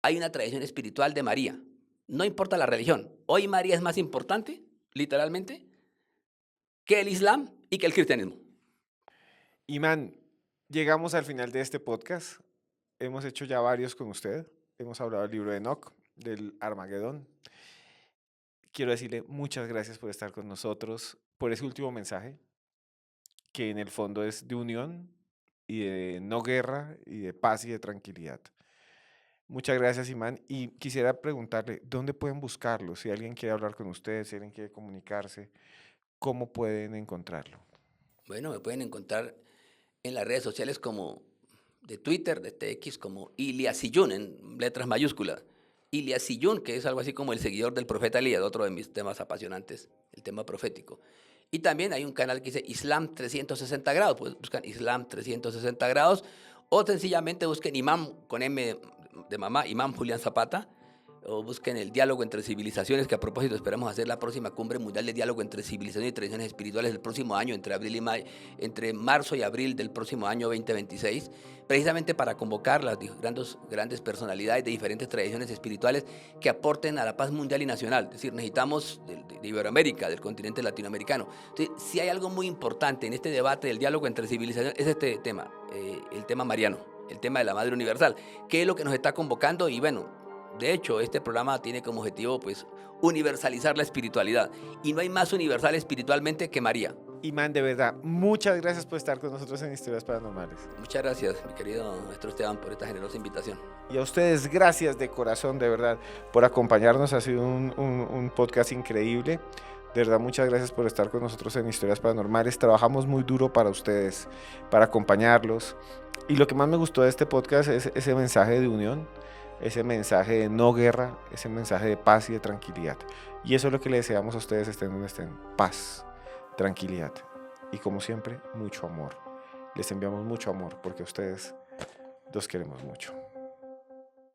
Speaker 1: Hay una tradición espiritual de María. No importa la religión. Hoy María es más importante, literalmente, que el Islam y que el cristianismo.
Speaker 2: Imán, llegamos al final de este podcast. Hemos hecho ya varios con usted. Hemos hablado del libro de Enoch, del Armagedón. Quiero decirle muchas gracias por estar con nosotros, por ese último mensaje, que en el fondo es de unión, y de no guerra y de paz y de tranquilidad. Muchas gracias, Imán. Y quisiera preguntarle, ¿dónde pueden buscarlo? Si alguien quiere hablar con ustedes, si alguien quiere comunicarse, ¿cómo pueden encontrarlo?
Speaker 1: Bueno, me pueden encontrar en las redes sociales como de Twitter, de TX, como Iliasillún, en letras mayúsculas. Iliasillún, que es algo así como el seguidor del profeta Elías, otro de mis temas apasionantes, el tema profético. Y también hay un canal que dice Islam 360 grados, pues buscan Islam 360 grados, o sencillamente busquen Imam con M de mamá, Imam Julián Zapata, o busquen el diálogo entre civilizaciones, que a propósito esperamos hacer la próxima cumbre mundial de diálogo entre civilizaciones y tradiciones espirituales el próximo año, entre marzo y abril del próximo año 2026, precisamente para convocar las grandes personalidades de diferentes tradiciones espirituales que aporten a la paz mundial y nacional. Es decir, necesitamos de Iberoamérica, del continente latinoamericano. Entonces, si hay algo muy importante en este debate del diálogo entre civilizaciones, es este tema, el tema mariano, el tema de la Madre Universal, que es lo que nos está convocando. Y bueno, de hecho, este programa tiene como objetivo, pues, universalizar la espiritualidad. Y no hay más universal espiritualmente que María.
Speaker 2: Imán, de verdad, muchas gracias por estar con nosotros en Historias Paranormales.
Speaker 1: Muchas gracias, mi querido maestro Esteban, por esta generosa invitación.
Speaker 2: Y a ustedes, gracias de corazón, de verdad, por acompañarnos. Ha sido un podcast increíble. De verdad, muchas gracias por estar con nosotros en Historias Paranormales. Trabajamos muy duro para ustedes, para acompañarlos. Y lo que más me gustó de este podcast es ese mensaje de unión, ese mensaje de no guerra, ese mensaje de paz y de tranquilidad. Y eso es lo que le deseamos a ustedes, estén donde estén. Paz, tranquilidad y, como siempre, mucho amor. Les enviamos mucho amor porque a ustedes los queremos mucho.